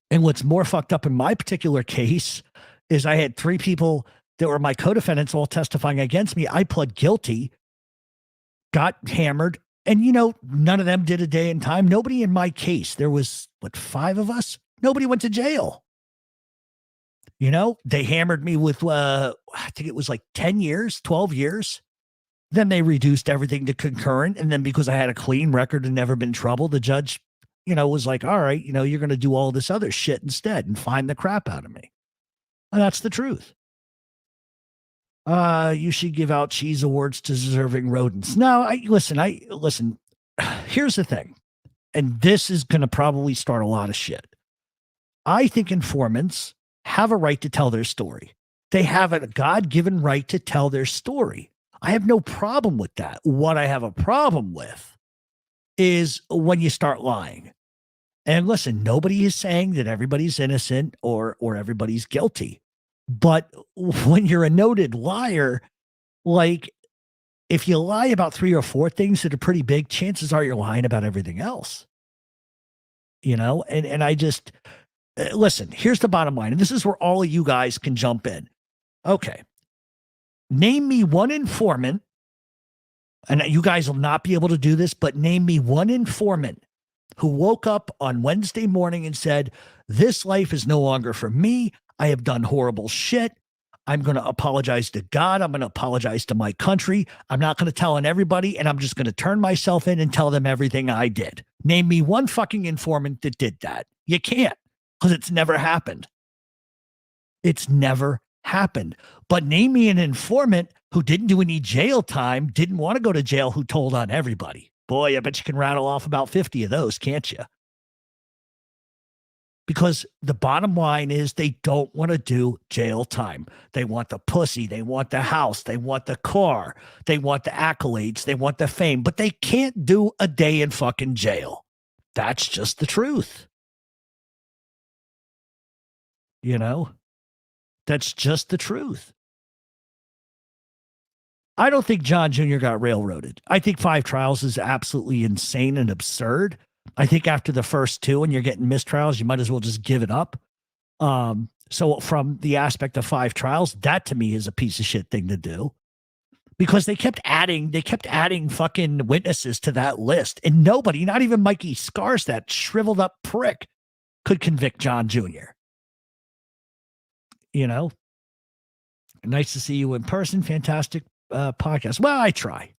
And what's more fucked up in my particular case is I had 3 people that were my co-defendants all testifying against me. I pled guilty, got hammered, and none of them did a day in time. Nobody in my case, there was 5 of us. Nobody went to jail. They hammered me with, I think it was like 10 years, 12 years. Then they reduced everything to concurrent. And then because I had a clean record and never been in trouble, the judge was like, all right, you're going to do all this other shit instead and find the crap out of me. And that's the truth. You should give out cheese awards to deserving rodents. No, listen, here's the thing. And this is going to probably start a lot of shit. I think informants have a right to tell their story. They have a God-given right to tell their story. I have no problem with that. What I have a problem with is when you start lying. And listen, nobody is saying that everybody's innocent or everybody's guilty. But when you're a noted liar, like if you lie about 3 or 4 things that are pretty big, chances are you're lying about everything else. And I just listen, here's the bottom line. And this is where all of you guys can jump in. Okay. Name me one informant, and you guys will not be able to do this, but name me one informant who woke up on Wednesday morning and said, this life is no longer for me. I have done horrible shit. I'm going to apologize to God. I'm going to apologize to my country. I'm not going to tell on everybody, and I'm just going to turn myself in and tell them everything I did. Name me one fucking informant that did that. You can't, because it's never happened. It's never happened. But name me an informant who didn't do any jail time, didn't want to go to jail, who told on everybody. Boy, I bet you can rattle off about 50 of those, can't you? because the bottom line is they don't want to do jail time. They want the pussy, they want the house, they want the car, they want the accolades, they want the fame, but they can't do a day in fucking jail. That's just the truth. You know, that's just the truth. I don't think John Jr. got railroaded. I think 5 trials is absolutely insane and absurd. I think after the first 2 and you're getting mistrials, you might as well just give it up. So from the aspect of 5 trials, that to me is a piece of shit thing to do, because they kept adding fucking witnesses to that list, and nobody, not even Mikey Scars, that shriveled up prick, could convict John Jr. You know, nice to see you in person. Fantastic podcast. Well, I try.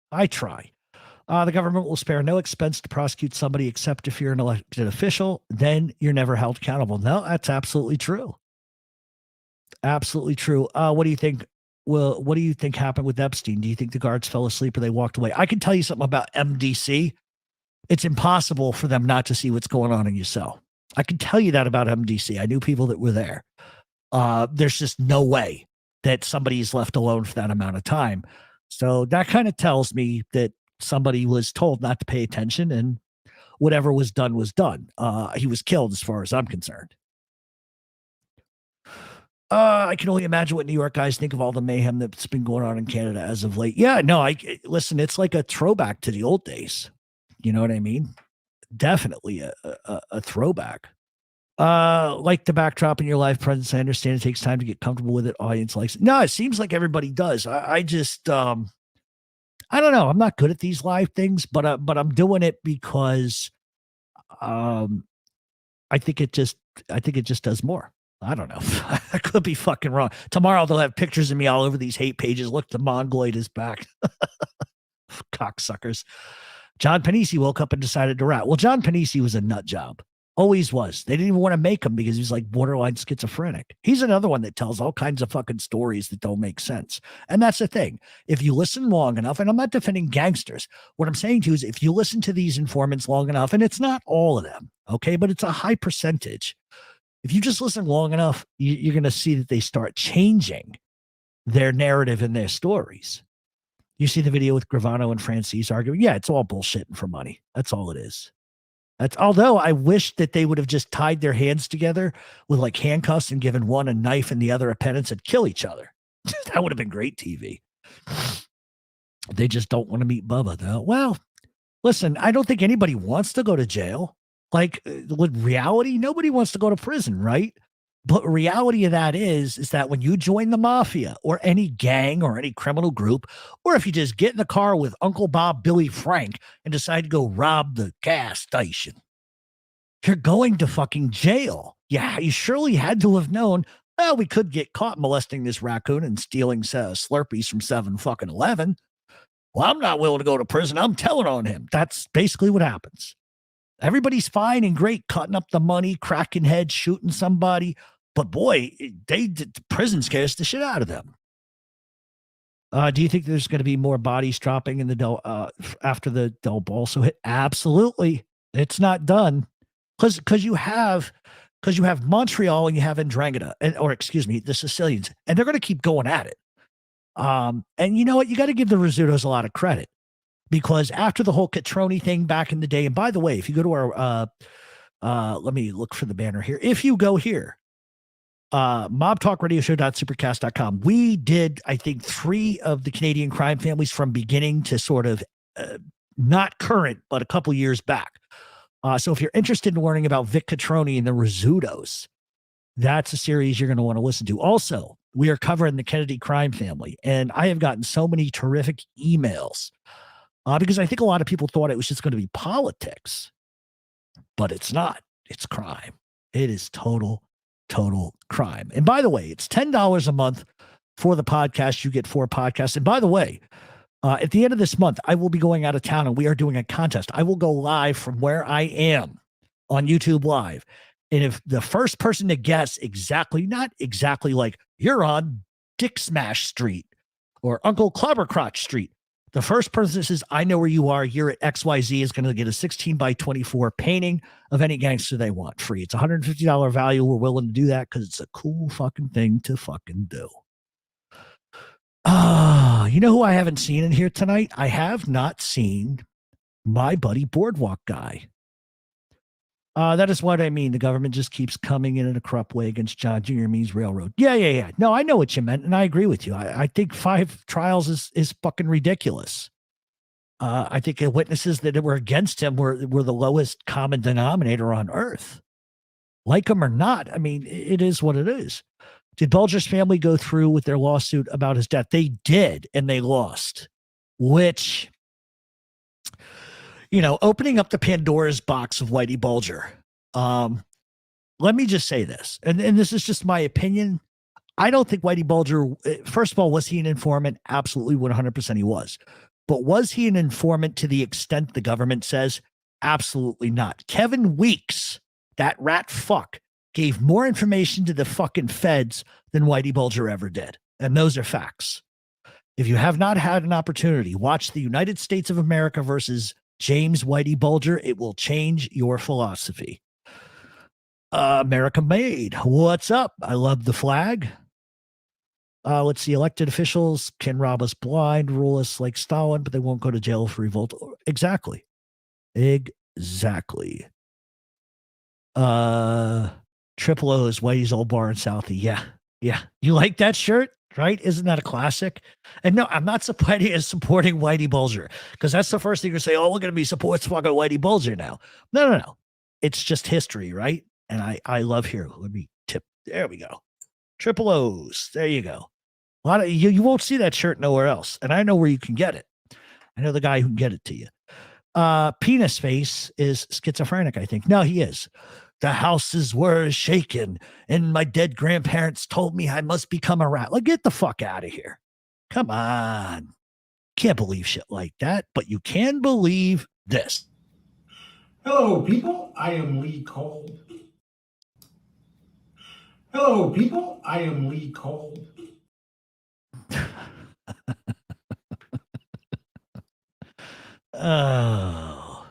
The government will spare no expense to prosecute somebody except if you're an elected official. Then you're never held accountable. No, that's absolutely true. Absolutely true. What do you think? Well, what do you think happened with Epstein? Do you think the guards fell asleep or they walked away? I can tell you something about MDC. It's impossible for them not to see what's going on in your cell. I can tell you that about MDC. I knew people that were there. There's just no way that somebody's left alone for that amount of time. So that kind of tells me that somebody was told not to pay attention, and whatever was done was done. He was killed as far as I'm concerned. I can only imagine what New York guys think of all the mayhem that's been going on in Canada as of late. Yeah, no, listen, it's like a throwback to the old days. You know what I mean? Definitely a throwback. Like the backdrop in your life presence, I understand it takes time to get comfortable with it. Audience likes it. No, it seems like everybody does. I just I don't know. I'm not good at these live things, but I'm doing it because I think it just does more. I don't know. I could be fucking wrong. Tomorrow they'll have pictures of me all over these hate pages. Look, the Mongoloid is back. Cocksuckers. John Panisi woke up and decided to rat. Well, John Panisi was a nut job. Always was. They didn't even want to make him because he's like borderline schizophrenic. He's another one that tells all kinds of fucking stories that don't make sense. And that's the thing. If you listen long enough, and I'm not defending gangsters, what I'm saying to you is if you listen to these informants long enough, and it's not all of them, okay, but it's a high percentage. If you just listen long enough, you're going to see that they start changing their narrative and their stories. You see the video with Gravano and Francis arguing. Yeah, it's all bullshitting for money. That's all it is. Although I wish that they would have just tied their hands together with like handcuffs and given one a knife and the other a penance and kill each other. That would have been great TV. They just don't want to meet Bubba, though. Well, listen, I don't think anybody wants to go to jail. Like with reality, nobody wants to go to prison, right? But reality of that is that when you join the mafia or any gang or any criminal group, or if you just get in the car with Uncle Bob, Billy Frank, and decide to go rob the gas station, you're going to fucking jail. Yeah, you surely had to have known, well, we could get caught molesting this raccoon and stealing Slurpees from 7-Eleven. Well, I'm not willing to go to prison. I'm telling on him. That's basically what happens. Everybody's fine and great, cutting up the money, cracking heads, shooting somebody. But boy, prison scares the shit out of them. Do you think there's going to be more bodies dropping in the after the Del Balso hit? Absolutely. It's not done. Because you have Montreal and you have Andrangada, or excuse me, the Sicilians, and they're going to keep going at it. And you know what? You got to give the Rizzutos a lot of credit. Because after the whole Catroni thing back in the day, and by the way, if you go to our, let me look for the banner here. If you go here, mobtalkradioshow.supercast.com, we did, I think, 3 of the Canadian crime families from beginning to sort of not current, but a couple years back. So if you're interested in learning about Vic Catroni and the Rizzutos, that's a series you're going to want to listen to. Also, we are covering the Kennedy crime family, and I have gotten so many terrific emails. Because I think a lot of people thought it was just going to be politics, but it's not. It's crime. It is total crime. And by the way, it's $10 a month for the podcast. You get 4 podcasts. And by the way, at the end of this month, I will be going out of town and we are doing a contest. I will go live from where I am on YouTube Live. And if the first person to guess exactly, not exactly like you're on Dick Smash Street or Uncle Clobbercrotch Street, The first person that says, I know where you are, you're at XYZ, is going to get a 16 by 24 painting of any gangster they want free. It's $150 value. We're willing to do that because it's a cool fucking thing to fucking do. You know who I haven't seen in here tonight? I have not seen my buddy Boardwalk guy. That is what I mean. The government just keeps coming in a corrupt way against John Jr. Means Railroad. Yeah. No, I know what you meant, and I agree with you. I think 5 trials is fucking ridiculous. I think the witnesses that were against him were the lowest common denominator on earth. Like him or not, I mean, it is what it is. Did Bulger's family go through with their lawsuit about his death? They did, and they lost, which, opening up the Pandora's box of Whitey Bulger. Let me just say this, and this is just my opinion. I don't think Whitey Bulger, first of all, was he an informant? Absolutely 100% he was. But was he an informant to the extent the government says? Absolutely not. Kevin Weeks, that rat fuck, gave more information to the fucking feds than Whitey Bulger ever did. And those are facts. If you have not had an opportunity, watch the United States of America versus James Whitey Bulger. It will change your philosophy. America made. What's up? I love the flag. Let's see. Elected officials can rob us blind, rule us like Stalin, but they won't go to jail for revolt. Exactly. Triple O is Whitey's old bar in Southie. Yeah. You like that shirt, right? Isn't that a classic? And no, I'm not supporting Whitey Bulger, because that's the first thing you say. Oh, we're going to be supporting fucking Whitey Bulger now. No. It's just history, right? And I love here. Let me tip. There we go. Triple O's. There you go. A lot of you won't see that shirt nowhere else. And I know where you can get it. I know the guy who can get it to you. Penis Face is schizophrenic, I think. No, he is. The houses were shaken, and my dead grandparents told me I must become a rat. Like, get the fuck out of here. Come on. Can't believe shit like that, but you can believe this. Hello, people. I am Lee Cole. Hello, people. I am Lee Cole. Oh,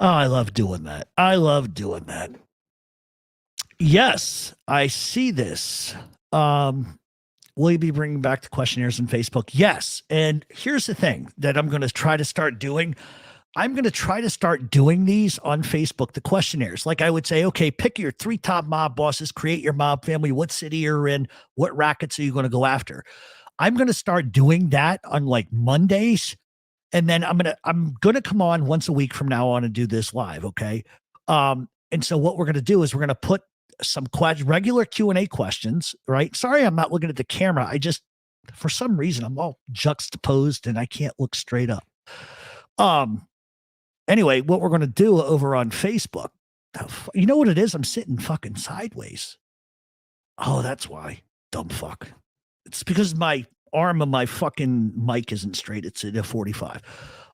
I love doing that. Yes, I see this. Will you be bringing back the questionnaires on Facebook? Yes. And here's the thing that I'm going to try to start doing. I'm going to try to start doing these on Facebook, the questionnaires. Like I would say, okay, pick your 3 top mob bosses, create your mob family, what city you're in, what rackets are you going to go after? I'm going to start doing that on like Mondays. And then I'm going to come on once a week from now on and do this live. Okay. And so what we're going to do is we're going to put some regular Q&A questions, right? Sorry, I'm not looking at the camera. I just, for some reason, I'm all juxtaposed and I can't look straight up. Anyway, what we're going to do over on Facebook, you know what it is? I'm sitting fucking sideways. Oh, that's why. Dumb fuck. It's because my arm of my fucking mic isn't straight. It's at a 45.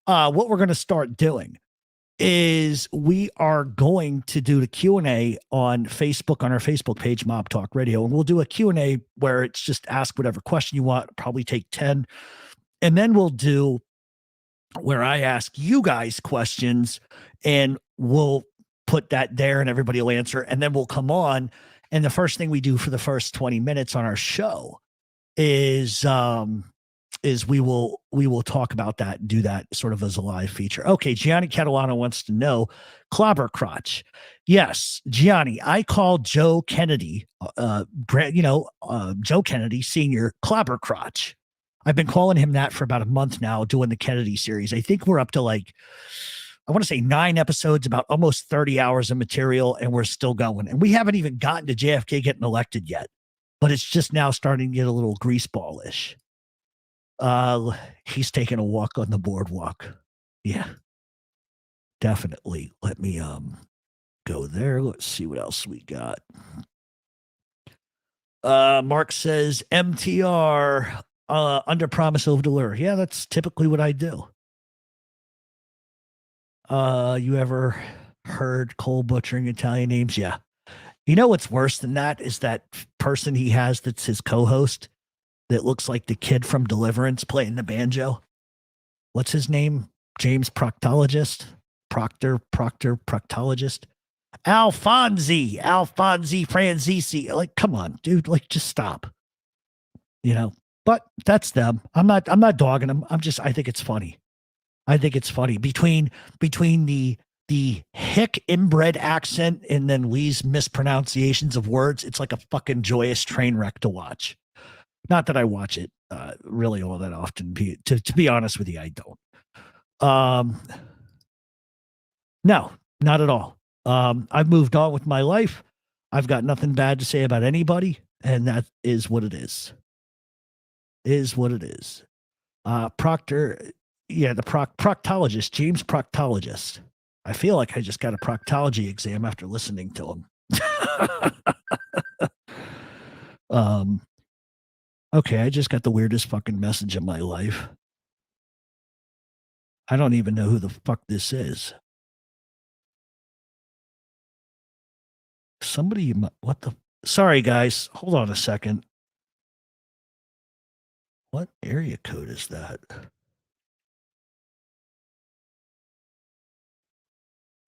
What we're going to start doing is we are going to do the Q&A on Facebook, on our Facebook page, Mob Talk Radio. And we'll do a Q&A where it's just ask whatever question you want, probably take 10. And then we'll do where I ask you guys questions and we'll put that there and everybody will answer. And then we'll come on. And the first thing we do for the first 20 minutes on our show is we will talk about that and do that sort of as a live feature. Okay, Gianni Catalano wants to know, clobber crotch. Yes, Gianni, I called Joe Kennedy, Joe Kennedy Sr. clobber crotch. I've been calling him that for about a month now, doing the Kennedy series. I think we're up to I want to say 9 episodes, about almost 30 hours of material, and we're still going. And we haven't even gotten to JFK getting elected yet, but it's just now starting to get a little greaseball-ish. He's taking a walk on the boardwalk. Yeah, definitely. Let me go there. Let's see what else we got. Mark says MTR under promise over deliver. Yeah, that's typically what I do. You ever heard Cole butchering Italian names? Yeah. You know what's worse than that is that person he has that's his co-host. that looks like the kid from Deliverance playing the banjo. What's his name? James Proctologist? Proctologist? Alfonsi Franzisi. Like, come on, dude. Like, just stop. You know, but that's them. I'm not dogging them. I think it's funny. I think it's funny between the hick inbred accent and then Lee's mispronunciations of words. It's like a fucking joyous train wreck to watch. Not that I watch it really all that often. To be honest with you, I don't. No, not at all. I've moved on with my life. I've got nothing bad to say about anybody, and that is what it is. Is what it is. Proctor, yeah, the proctologist, James Proctologist. I feel like I just got a proctology exam after listening to him. Okay, I just got the weirdest fucking message of my life. I don't even know who the fuck this is. Somebody, what the? Sorry, guys. Hold on a second. What area code is that?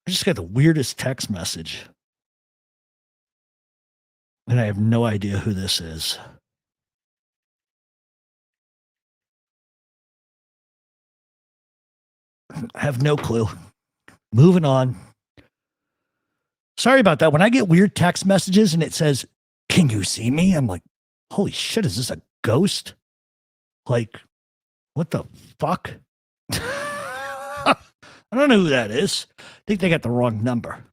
I just got the weirdest text message. And I have no idea who this is. I have no clue. Moving on. Sorry about that. When I get weird text messages and it says, "Can you see me?" I'm like, holy shit, is this a ghost? Like, what the fuck? I don't know who that is. I think they got the wrong number.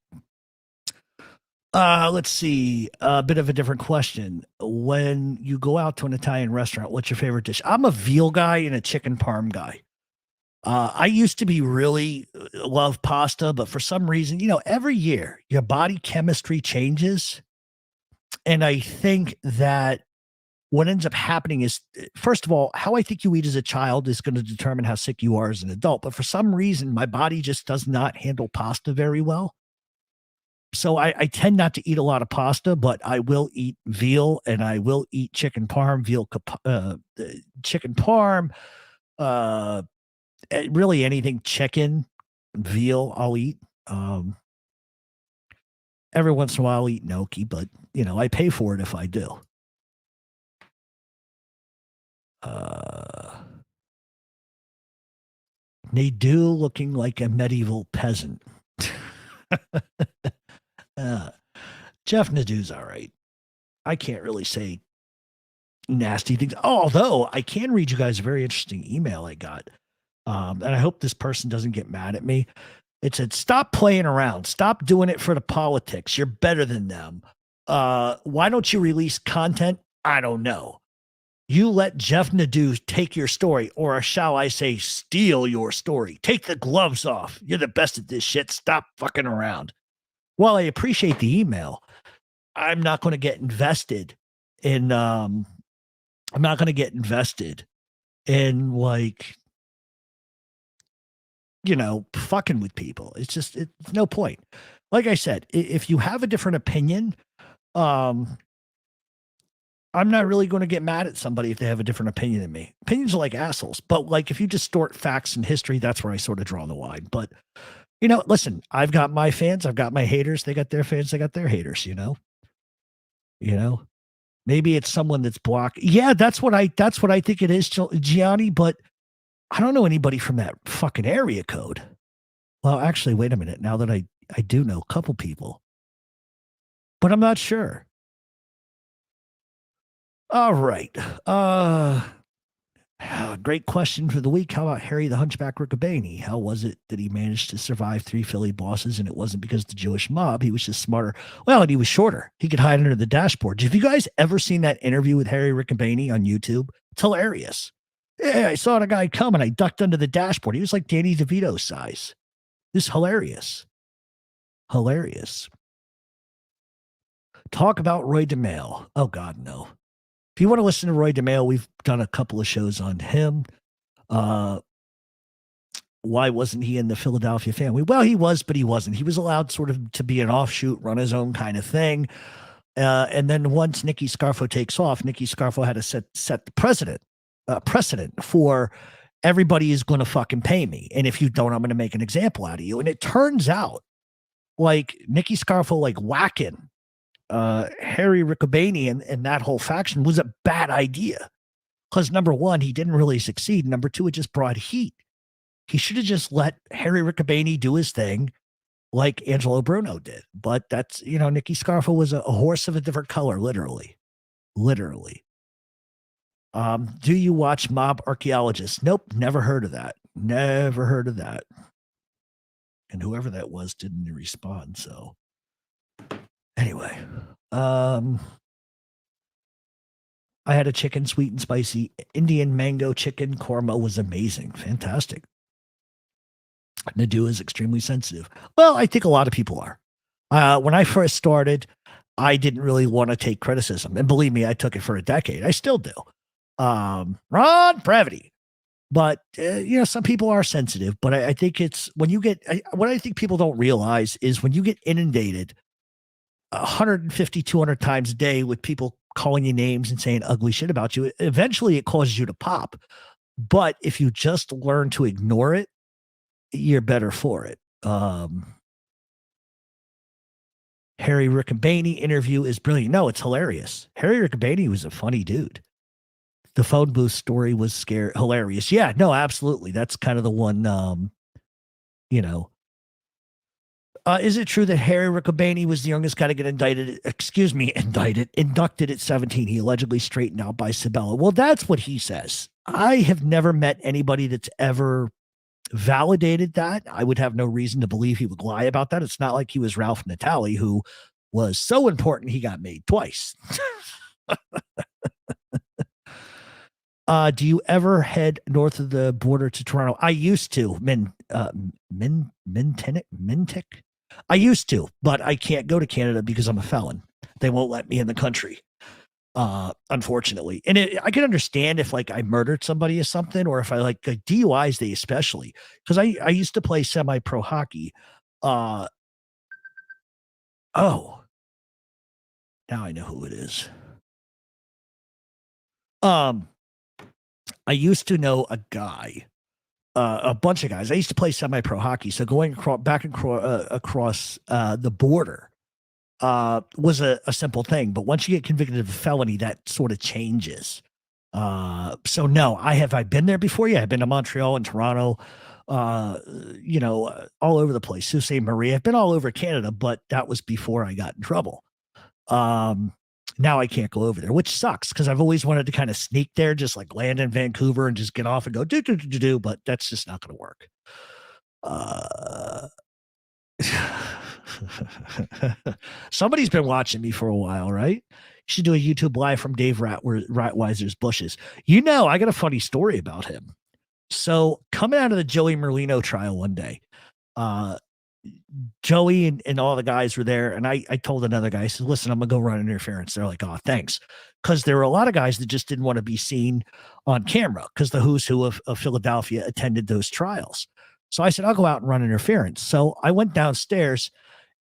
Let's see. A bit of a different question. When you go out to an Italian restaurant, what's your favorite dish? I'm a veal guy and a chicken parm guy. I used to be really love pasta, but for some reason, every year your body chemistry changes. And I think that what ends up happening is, first of all, how I think you eat as a child is going to determine how sick you are as an adult. But for some reason, my body just does not handle pasta very well. So I tend not to eat a lot of pasta, but I will eat veal and I will eat chicken parm, chicken parm, really anything chicken, veal, I'll eat. Every once in a while, I'll eat gnocchi, but I pay for it if I do. They do looking like a medieval peasant. Jeff Nadeau's all right. I can't really say nasty things. Although I can read you guys a very interesting email I got. And I hope this person doesn't get mad at me. It said, "Stop playing around. Stop doing it for the politics. You're better than them. Why don't you release content? I don't know. You let Jeff Nadeau take your story, or shall I say, steal your story. Take the gloves off. You're the best at this shit. Stop fucking around." While I appreciate the email, I'm not going to get invested in like, fucking with people. It's no point. Like I said, if you have a different opinion, I'm not really going to get mad at somebody if they have a different opinion than me. Opinions are like assholes, but like if you distort facts and history, that's where I sort of draw the line. But listen, I've got my fans, I've got my haters, they got their fans, they got their haters, Maybe it's someone that's blocked. Yeah, that's what I think it is, Gianni, but I don't know anybody from that fucking area code. Well, actually, wait a minute. Now that I do know a couple people, but I'm not sure. All right. Great question for the week. How about Harry the Hunchback Riccobaini? How was it that he managed to survive 3 Philly bosses and it wasn't because of the Jewish mob? He was just smarter. Well, and he was shorter. He could hide under the dashboard. Have you guys ever seen that interview with Harry Riccobaini on YouTube? It's hilarious. Yeah, I saw the guy come and I ducked under the dashboard. He was like Danny DeVito size. This is hilarious. Hilarious. Talk about Roy DeMail. Oh, God, no. If you want to listen to Roy DeMail, we've done a couple of shows on him. Why wasn't he in the Philadelphia family? Well, he was, but he wasn't. He was allowed sort of to be an offshoot, run his own kind of thing. And then once Nicky Scarfo takes off, Nicky Scarfo had to set the precedent for everybody is going to fucking pay me. And if you don't, I'm going to make an example out of you. And it turns out like Nicky Scarfo, like whacking Harry Riccobene and that whole faction was a bad idea. Because number one, he didn't really succeed. Number two, it just brought heat. He should have just let Harry Riccobene do his thing like Angelo Bruno did. But that's, Nicky Scarfo was a horse of a different color, literally. Literally. Do you watch Mob Archaeologists? Nope, never heard of that. Never heard of that. And whoever that was didn't respond. So anyway, I had a chicken, sweet and spicy Indian mango chicken korma was amazing. Fantastic. Nadu is extremely sensitive. Well, I think a lot of people are. When I first started, I didn't really want to take criticism. And believe me, I took it for a decade. I still do. Ron Brevity. But, some people are sensitive. But I think it's when you get, what I think people don't realize is when you get inundated 150, 200 times a day with people calling you names and saying ugly shit about you, eventually it causes you to pop. But if you just learn to ignore it, you're better for it. Harry Riccobene interview is brilliant. No, it's hilarious. Harry Riccobene was a funny dude. The phone booth story was hilarious. Yeah, no, absolutely. That's kind of the one, is it true that Harry Riccobene was the youngest guy to get inducted at 17? He allegedly straightened out by Sabella. Well, that's what he says. I have never met anybody that's ever validated that. I would have no reason to believe he would lie about that. It's not like he was Ralph Natali, who was so important he got made twice. Do you ever head north of the border to Toronto? I used to. Mintic. I used to, but I can't go to Canada because I'm a felon. They won't let me in the country. Unfortunately. And I can understand if like I murdered somebody or something, or if I like DUIs, they especially, because I used to play semi-pro hockey. Now I know who it is. I used to know a guy, a bunch of guys. I used to play semi-pro hockey. So going across the border was a simple thing. But once you get convicted of a felony, that sort of changes. So no, I've been there before. Yeah, I've been to Montreal and Toronto, all over the place. Sault Ste. Marie. I've been all over Canada, but that was before I got in trouble. Now I can't go over there, which sucks because I've always wanted to kind of sneak there, just like land in Vancouver and just get off and go do, but that's just not going to work. Somebody's been watching me for a while, right? You should do a YouTube live from Dave Ratweiser's bushes. I got a funny story about him. So coming out of the Joey Merlino trial one day, Joey and all the guys were there. And I told another guy, I said, listen, I'm going to go run interference. They're like, oh, thanks. Because there were a lot of guys that just didn't want to be seen on camera because the who's who of Philadelphia attended those trials. So I said, I'll go out and run interference. So I went downstairs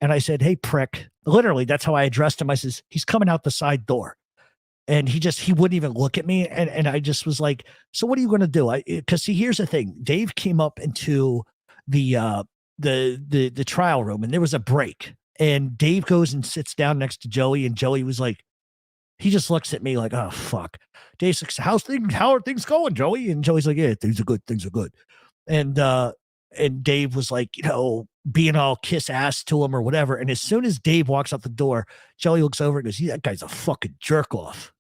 and I said, hey, prick. Literally, that's how I addressed him. I says, he's coming out the side door. And he wouldn't even look at me. And I just was like, so what are you going to do? Because see, here's the thing. Dave came up into the trial room and there was a break. And Dave goes and sits down next to Joey. And Joey was like, he just looks at me like, oh, fuck. Dave's like, how are things going, Joey? And Joey's like, yeah, things are good. And Dave was like, being all kiss ass to him or whatever. And as soon as Dave walks out the door, Joey looks over and goes, that guy's a fucking jerk off.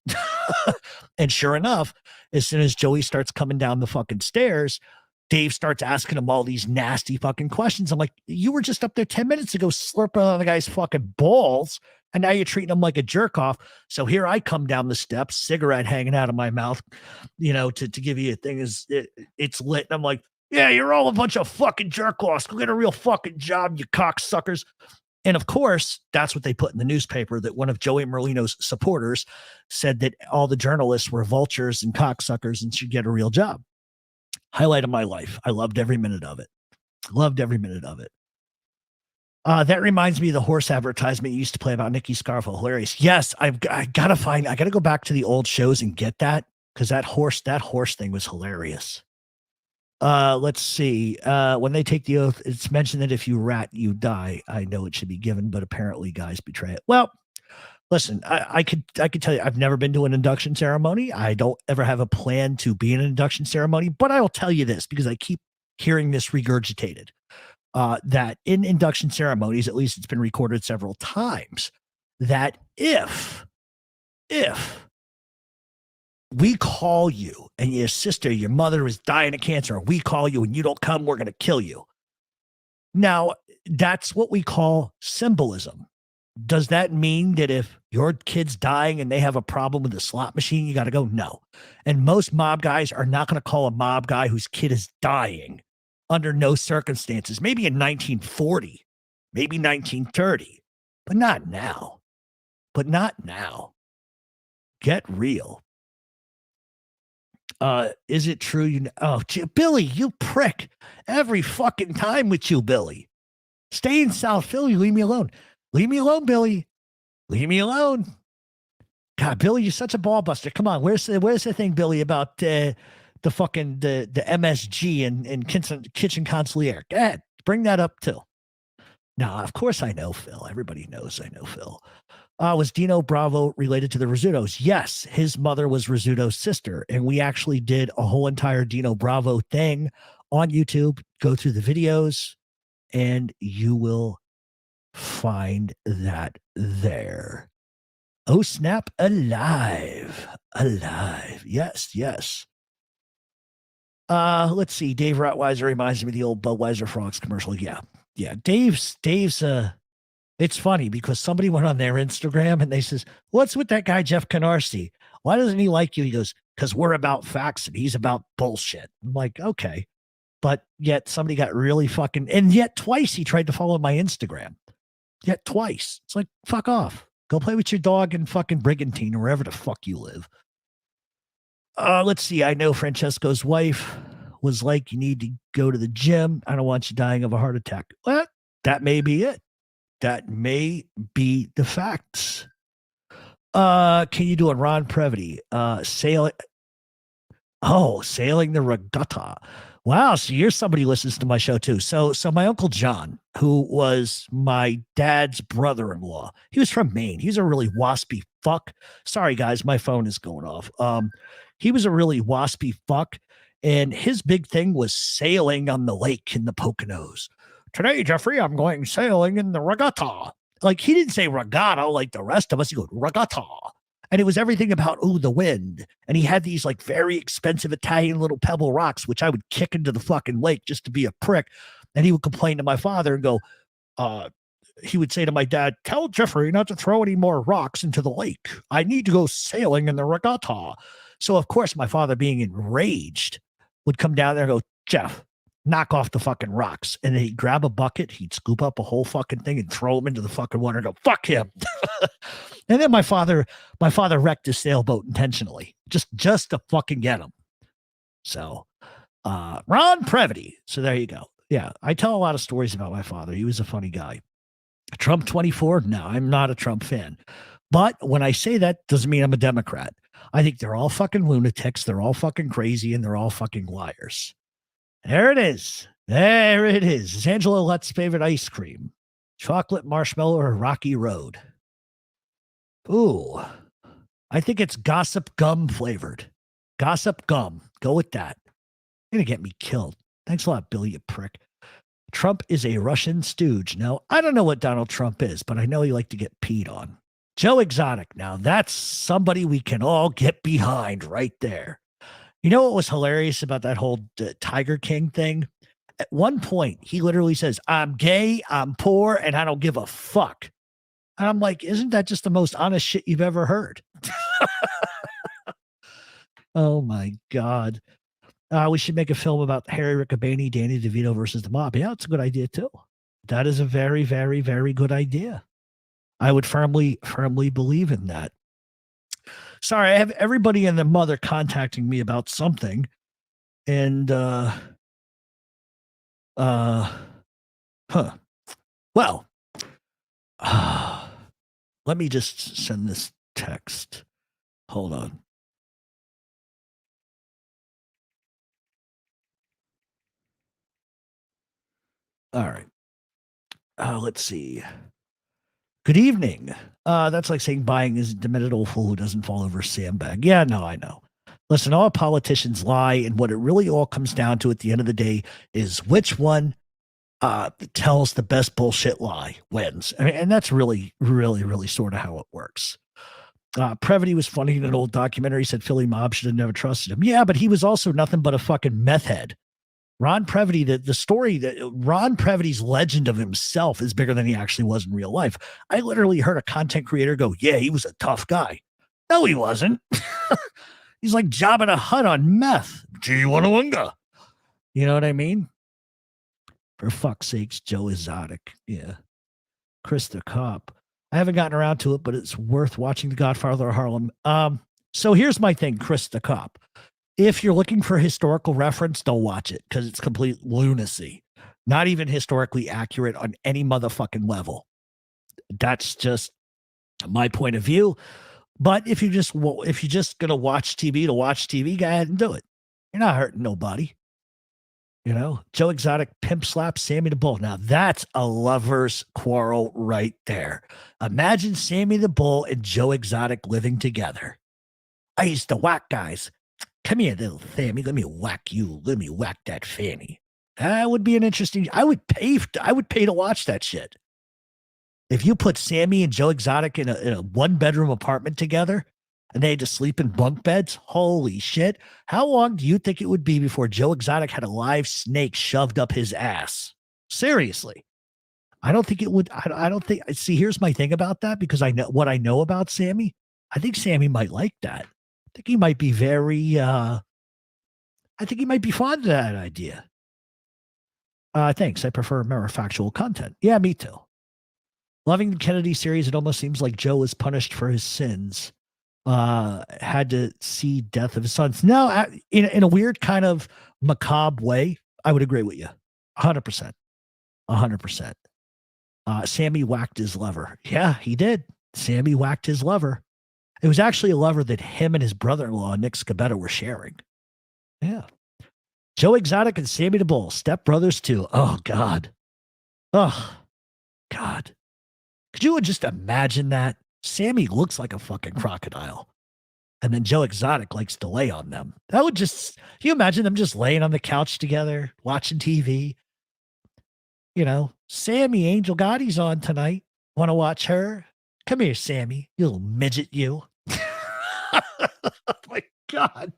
And sure enough, as soon as Joey starts coming down the fucking stairs, Dave starts asking him all these nasty fucking questions. I'm like, you were just up there 10 minutes ago slurping on the guy's fucking balls. And now you're treating him like a jerk off. So here I come down the steps, cigarette hanging out of my mouth, to give you a thing it's lit. And I'm like, yeah, you're all a bunch of fucking jerk offs. Go get a real fucking job, you cocksuckers. And of course, that's what they put in the newspaper, that one of Joey Merlino's supporters said that all the journalists were vultures and cocksuckers and should get a real job. Highlight of my life. I loved every minute of it. That reminds me of the horse advertisement you used to play about Nikki Scarfo. Hilarious. Yes, I gotta go back to the old shows and get that because that horse thing was hilarious. Let's see. When they take the oath, it's mentioned that if you rat, you die. I know it should be given, but apparently guys betray it. Well, listen, I could tell you I've never been to an induction ceremony. I don't ever have a plan to be in an induction ceremony, but I will tell you this because I keep hearing this regurgitated. That in induction ceremonies, at least it's been recorded several times, that if we call you and your sister, your mother is dying of cancer, and we call you and you don't come, we're going to kill you. Now, that's what we call symbolism. Does that mean that if your kid's dying and they have a problem with the slot machine, you got to go? No. And most mob guys are not going to call a mob guy whose kid is dying under no circumstances. Maybe in 1940, maybe 1930, but not now. Get real. Is it true? Billy, you prick. Every fucking time with you, Billy. Stay in South Philly. Leave me alone. Leave me alone, Billy. Leave me alone. God, Billy, you're such a ball buster. Come on, where's the thing, Billy, about the MSG and kitchen consigliere? Go ahead, bring that up too. Now, of course I know Phil. Everybody knows I know Phil. Was Dino Bravo related to the Rizzutos? Yes, his mother was Rizzuto's sister, and we actually did a whole entire Dino Bravo thing on YouTube. Go through the videos, and you will find that there. Oh, snap. Alive. Yes. Let's see. Dave Rottweiser reminds me of the old Budweiser Frogs commercial. Yeah. Dave's it's funny because somebody went on their Instagram and they says, what's with that guy, Jeff Canarsie? Why doesn't he like you? He goes, because we're about facts and he's about bullshit. I'm like, okay. But yet somebody got really fucking, and yet twice he tried to follow my Instagram. Yet twice. It's like, fuck off. Go play with your dog in fucking Brigantine or wherever the fuck you live. Let's see. I know Francesco's wife was like, you need to go to the gym. I don't want you dying of a heart attack. Well, that may be it. That may be the facts. Can you do a Ron Previty? Sailing the regatta. Wow, so you're somebody who listens to my show too. So my Uncle John, who was my dad's brother-in-law, he was from Maine. He's a really waspy fuck. Sorry, guys, my phone is going off. He was a really waspy fuck, and his big thing was sailing on the lake in the Poconos. Today, Jeffrey, I'm going sailing in the regatta. Like, he didn't say regatta like the rest of us. He goes, regatta. And it was everything about, the wind. And he had these, like, very expensive Italian little pebble rocks, which I would kick into the fucking lake just to be a prick. And he would complain to my father and go, he would say to my dad, tell Jeffrey not to throw any more rocks into the lake. I need to go sailing in the regatta. So, of course, my father, being enraged, would come down there and go, Jeff, knock off the fucking rocks. And then he'd grab a bucket, he'd scoop up a whole fucking thing and throw him into the fucking water and go, fuck him. And then my father wrecked his sailboat intentionally, just to fucking get him. So, Ron Previty. So there you go. Yeah, I tell a lot of stories about my father. He was a funny guy. Trump 24? No, I'm not a Trump fan. But when I say that, doesn't mean I'm a Democrat. I think they're all fucking lunatics. They're all fucking crazy, and they're all fucking liars. There it is. It's Angela Lutt's favorite ice cream. Chocolate, marshmallow, or Rocky Road. Ooh. I think it's gossip gum flavored. Gossip gum. Go with that. You're going to get me killed. Thanks a lot, Billy, you prick. Trump is a Russian stooge. Now, I don't know what Donald Trump is, but I know he liked to get peed on. Joe Exotic. Now, that's somebody we can all get behind right there. You know what was hilarious about that whole Tiger King thing? At one point, he literally says, I'm gay, I'm poor, and I don't give a fuck. And I'm like, isn't that just the most honest shit you've ever heard? Oh, my God. We should make a film about Harry Riccobaney, Danny DeVito versus the mob. Yeah, it's a good idea, too. That is a very, very, very good idea. I would firmly believe in that. Sorry, I have everybody and their mother contacting me about something. And, Well, Let me just send this text. Hold on. All right. Let's see. Good evening. That's like saying buying is a demented old fool who doesn't fall over a sandbag. Yeah, no, I know. Listen, all politicians lie, and what it really all comes down to at the end of the day is which one tells the best bullshit lie wins. And that's really, really, really sort of how it works. Previty was funny in an old documentary. He said Philly mob should have never trusted him. Yeah, but he was also nothing but a fucking meth head. Ron Previty, the story that Ron Previty's legend of himself is bigger than he actually was in real life. I literally heard a content creator go, yeah, he was a tough guy. No, he wasn't. He's like Jabba the Hutt on meth. Gee-wunga. You know what I mean? For fuck's sakes, Joe Exotic. Yeah. Chris the Cop. I haven't gotten around to it, but it's worth watching The Godfather of Harlem. So here's my thing, Chris the Cop. If you're looking for historical reference, don't watch it because it's complete lunacy. Not even historically accurate on any motherfucking level. That's just my point of view. But if you're just gonna watch TV to watch TV, go ahead and do it. You're not hurting nobody. You know, Joe Exotic pimp slap Sammy the Bull. Now that's a lover's quarrel right there. Imagine Sammy the Bull and Joe Exotic living together. I used to whack guys. Come here, little Sammy. Let me whack you. Let me whack that fanny. That would be an interesting. I would pay to watch that shit. If you put Sammy and Joe Exotic in a one-bedroom apartment together and they had to sleep in bunk beds, holy shit. How long do you think it would be before Joe Exotic had a live snake shoved up his ass? Seriously. I don't think it would. I don't think. See, here's my thing about that because I know what I know about Sammy. I think Sammy might like that. I think he might be very, I think he might be fond of that idea. Thanks. I prefer more factual content. Yeah, me too. Loving the Kennedy series, it almost seems like Joe was punished for his sins. Had to see death of his sons. No, in a weird kind of macabre way, I would agree with you. 100%. 100%. Sammy whacked his lover. Yeah, he did. Sammy whacked his lover. It was actually a lover that him and his brother-in-law, Nick Scabetta, were sharing. Yeah. Joe Exotic and Sammy the Bull, stepbrothers too. Oh, God. Oh, God. Could you just imagine that? Sammy looks like a fucking crocodile. And then Joe Exotic likes to lay on them. That would just, can you imagine them just laying on the couch together, watching TV? You know, Sammy, Angel Gotti's on tonight. Want to watch her? Come here, Sammy, you little midget, you. Oh my God.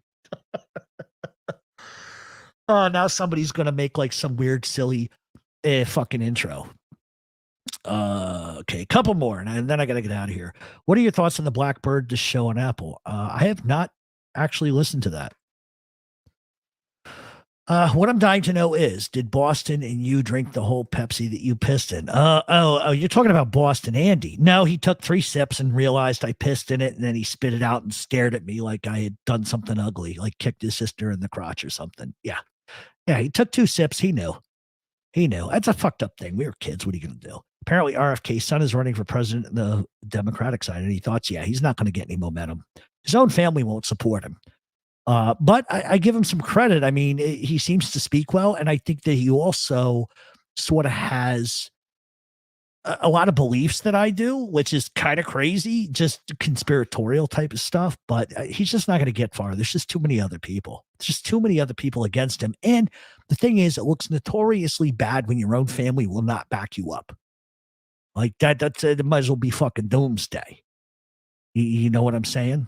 Oh, now somebody's going to make like some weird, silly fucking intro. Okay, a couple more, and then I got to get out of here. What are your thoughts on the Blackbird, the show on Apple? I have not actually listened to that. What I'm dying to know is, did Boston and you drink the whole Pepsi that you pissed in? Oh, you're talking about Boston Andy. No, he took 3 sips and realized I pissed in it, and then he spit it out and stared at me like I had done something ugly, like kicked his sister in the crotch or something. Yeah, he took 2 sips. He knew. That's a fucked up thing. We were kids. What are you going to do? Apparently, RFK's son is running for president on the Democratic side, and he thought, yeah, he's not going to get any momentum. His own family won't support him. But I give him some credit. I mean, he seems to speak well, and I think that he also sort of has a lot of beliefs that I do, which is kind of crazy, just conspiratorial type of stuff. But he's just not going to get far. There's just too many other people. There's just too many other people against him. And the thing is, it looks notoriously bad when your own family will not back you up. Like that, it might as well be fucking doomsday. You know what I'm saying?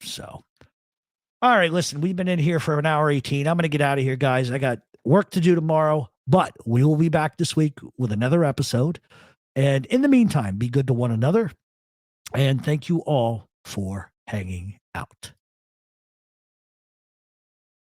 So, all right, listen, we've been in here for an hour 18. I'm going to get out of here, guys. I got work to do tomorrow, but we will be back this week with another episode. And in the meantime, be good to one another. And thank you all for hanging out.